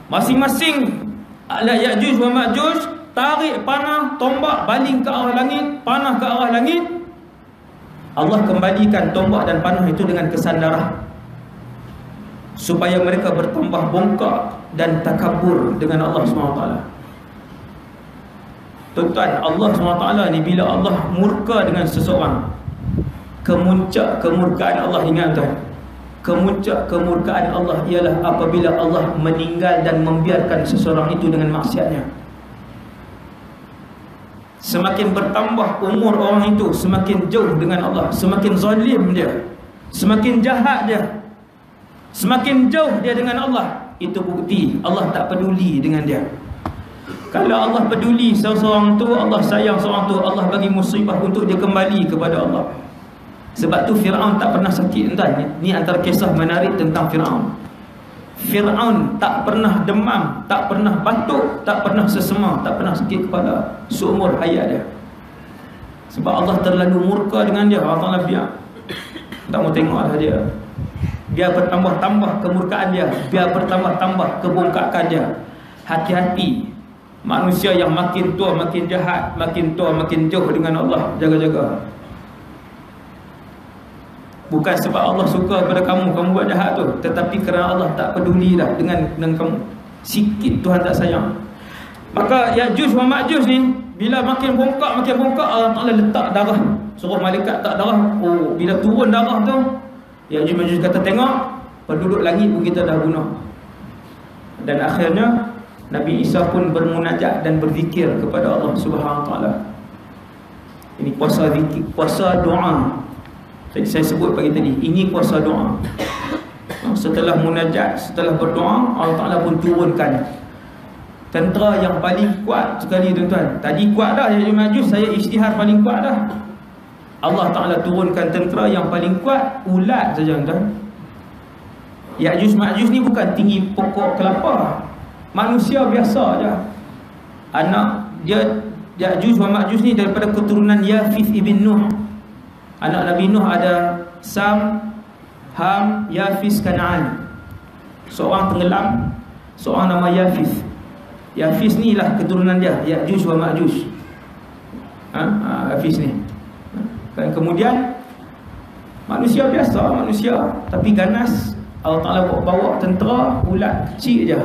masing-masing Ya'juj wa Ma'juj tarik panah, tombak, baling ke arah langit, panah ke arah langit. Allah kembalikan tombak dan panah itu dengan kesan darah, supaya mereka bertambah bongkak dan takabur dengan Allah SWT. Tuan-tuan, Allah SWT ni bila Allah murka dengan seseorang, kemuncak kemurkaan Allah, ingat tuan, kemuncak kemurkaan Allah ialah apabila Allah meninggal dan membiarkan seseorang itu dengan maksiatnya. Semakin bertambah umur orang itu, semakin jauh dengan Allah, semakin zalim dia, semakin jahat dia, semakin jauh dia dengan Allah. Itu bukti Allah tak peduli dengan dia. Kalau Allah peduli seseorang tu, Allah sayang seorang tu, Allah bagi musibah untuk dia kembali kepada Allah. Sebab tu Fir'aun tak pernah sakit, tuan. Ni antara kisah menarik tentang Fir'aun. Fir'aun tak pernah demam, tak pernah batuk, tak pernah sesema, tak pernah sakit kepala seumur hayat dia. Sebab Allah terlalu murka dengan dia. Allah Ta'ala biar. Tak mau tengoklah dia. Biar bertambah-tambah kemurkaan dia, biar bertambah-tambah kebongkakan dia. Hati-hati, manusia yang makin tua makin jahat, makin tua makin jauh dengan Allah. Jaga-jaga. Bukan sebab Allah suka pada kamu, kamu buat jahat tu, tetapi kerana Allah tak pedulilah dengan kamu. Sikit Tuhan tak sayang. Maka Ya'juj wa Ma'juj ni bila makin bongkak, Allah Ta'ala letak darah, suruh malaikat tak darah. Oh, bila turun darah tu, Ya'juj Ma'juj kata, tengok, penduduk langit pun kita dah bunuh. Dan akhirnya Nabi Isa pun bermunajat dan berzikir kepada Allah Subhanahu Wa Ta'ala. Ini puasa zikir, puasa doa. Saya sebut pagi tadi, ini puasa doa. Setelah munajat, setelah berdoa, Allah Ta'ala pun turunkan tentera yang paling kuat sekali, tuan-tuan. Tadi kuat dah Ya'juj Ma'juj, saya isytihar paling kuat dah. Allah Ta'ala turunkan tentera yang paling kuat, ulat saja, tuan-tuan. Ya'juj Ma'juj ni bukan tinggi pokok kelapa, manusia biasa aja. Anak dia Ya'juj wa Ma'juj ni daripada keturunan Yafith ibn Nuh. Anak Nabi Nuh ada Sam, Ham, Yafis, Kan'an. Seorang tenggelam, seorang nama Yafis. Yafis ni lah keturunan dia, Ya'juj wa Ma'juj. Yafis ni. Kemudian manusia biasa, manusia tapi ganas. Allah Ta'ala bawa tentera ulat kecil je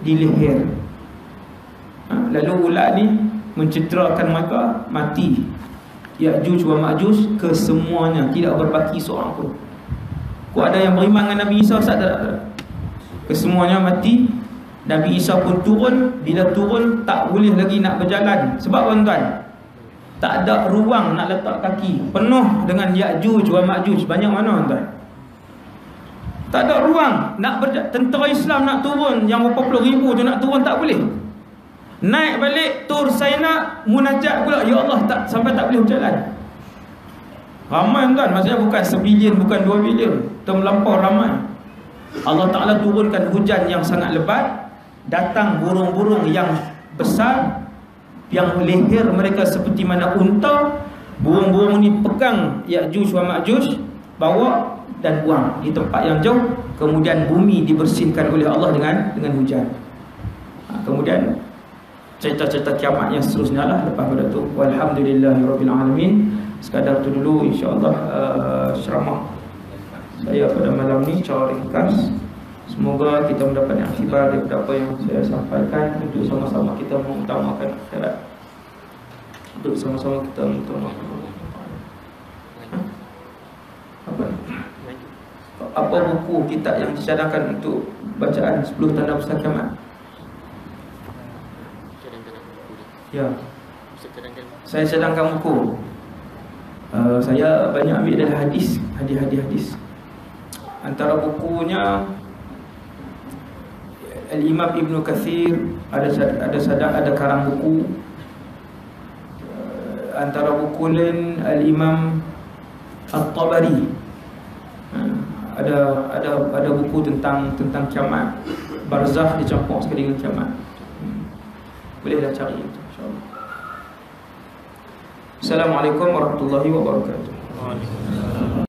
di leher. Lalu ulat ni mencederakan mereka, mati. Ya'juj wa Ma'juj kesemuanya, tidak berbaki seorang pun. Kau ada yang beriman dengan Nabi Isa, tak ada. Kesemuanya mati. Nabi Isa pun turun. Bila turun tak boleh lagi nak berjalan. Sebab tuan-tuan, tak ada ruang nak letak kaki, penuh dengan Ya'juj wa Ma'juj. Banyak mana tuan? Tak ada ruang nak tentera Islam nak turun, yang berapa puluh ribu tu nak turun tak boleh. Naik balik Tur Saina, munajat pula, ya Allah, tak sampai tak boleh berjalan. Ramai tuan, maksudnya bukan 1 bilion, bukan 2 bilion, terlampau ramai. Allah Ta'ala turunkan hujan yang sangat lebat, datang burung-burung yang besar, yang leher mereka seperti mana unta. Burung-burung ni pegang Ya'juj wa Ma'juj, bawa dan buang di tempat yang jauh. Kemudian bumi dibersihkan oleh Allah dengan hujan. Kemudian cerita-cerita kiamat yang seterusnya lah lepas pada tu. Walhamdulillahirabbil alamin. Sekadar tu dulu insya-Allah ceramah saya pada malam ni secara ringkas. Semoga kita mendapat akibat daripada apa yang saya sampaikan, untuk sama-sama kita mengutamakan akhirat, untuk sama-sama kita mengutamakan apa buku kitab yang dicadangkan untuk bacaan 10 tanda besar kiamat? Ya, saya cadangkan buku. Saya banyak ambil dari hadis, hadis. Antara bukunya Al-Imam Ibn Kathir, ada karang buku. Antara buku lain Al-Imam At-Tabari, ada buku tentang kiamat, barzakh dicampur sekali dengan kiamat. Bolehlah cari itu, insya-Allah. Assalamualaikum warahmatullahi wabarakatuh.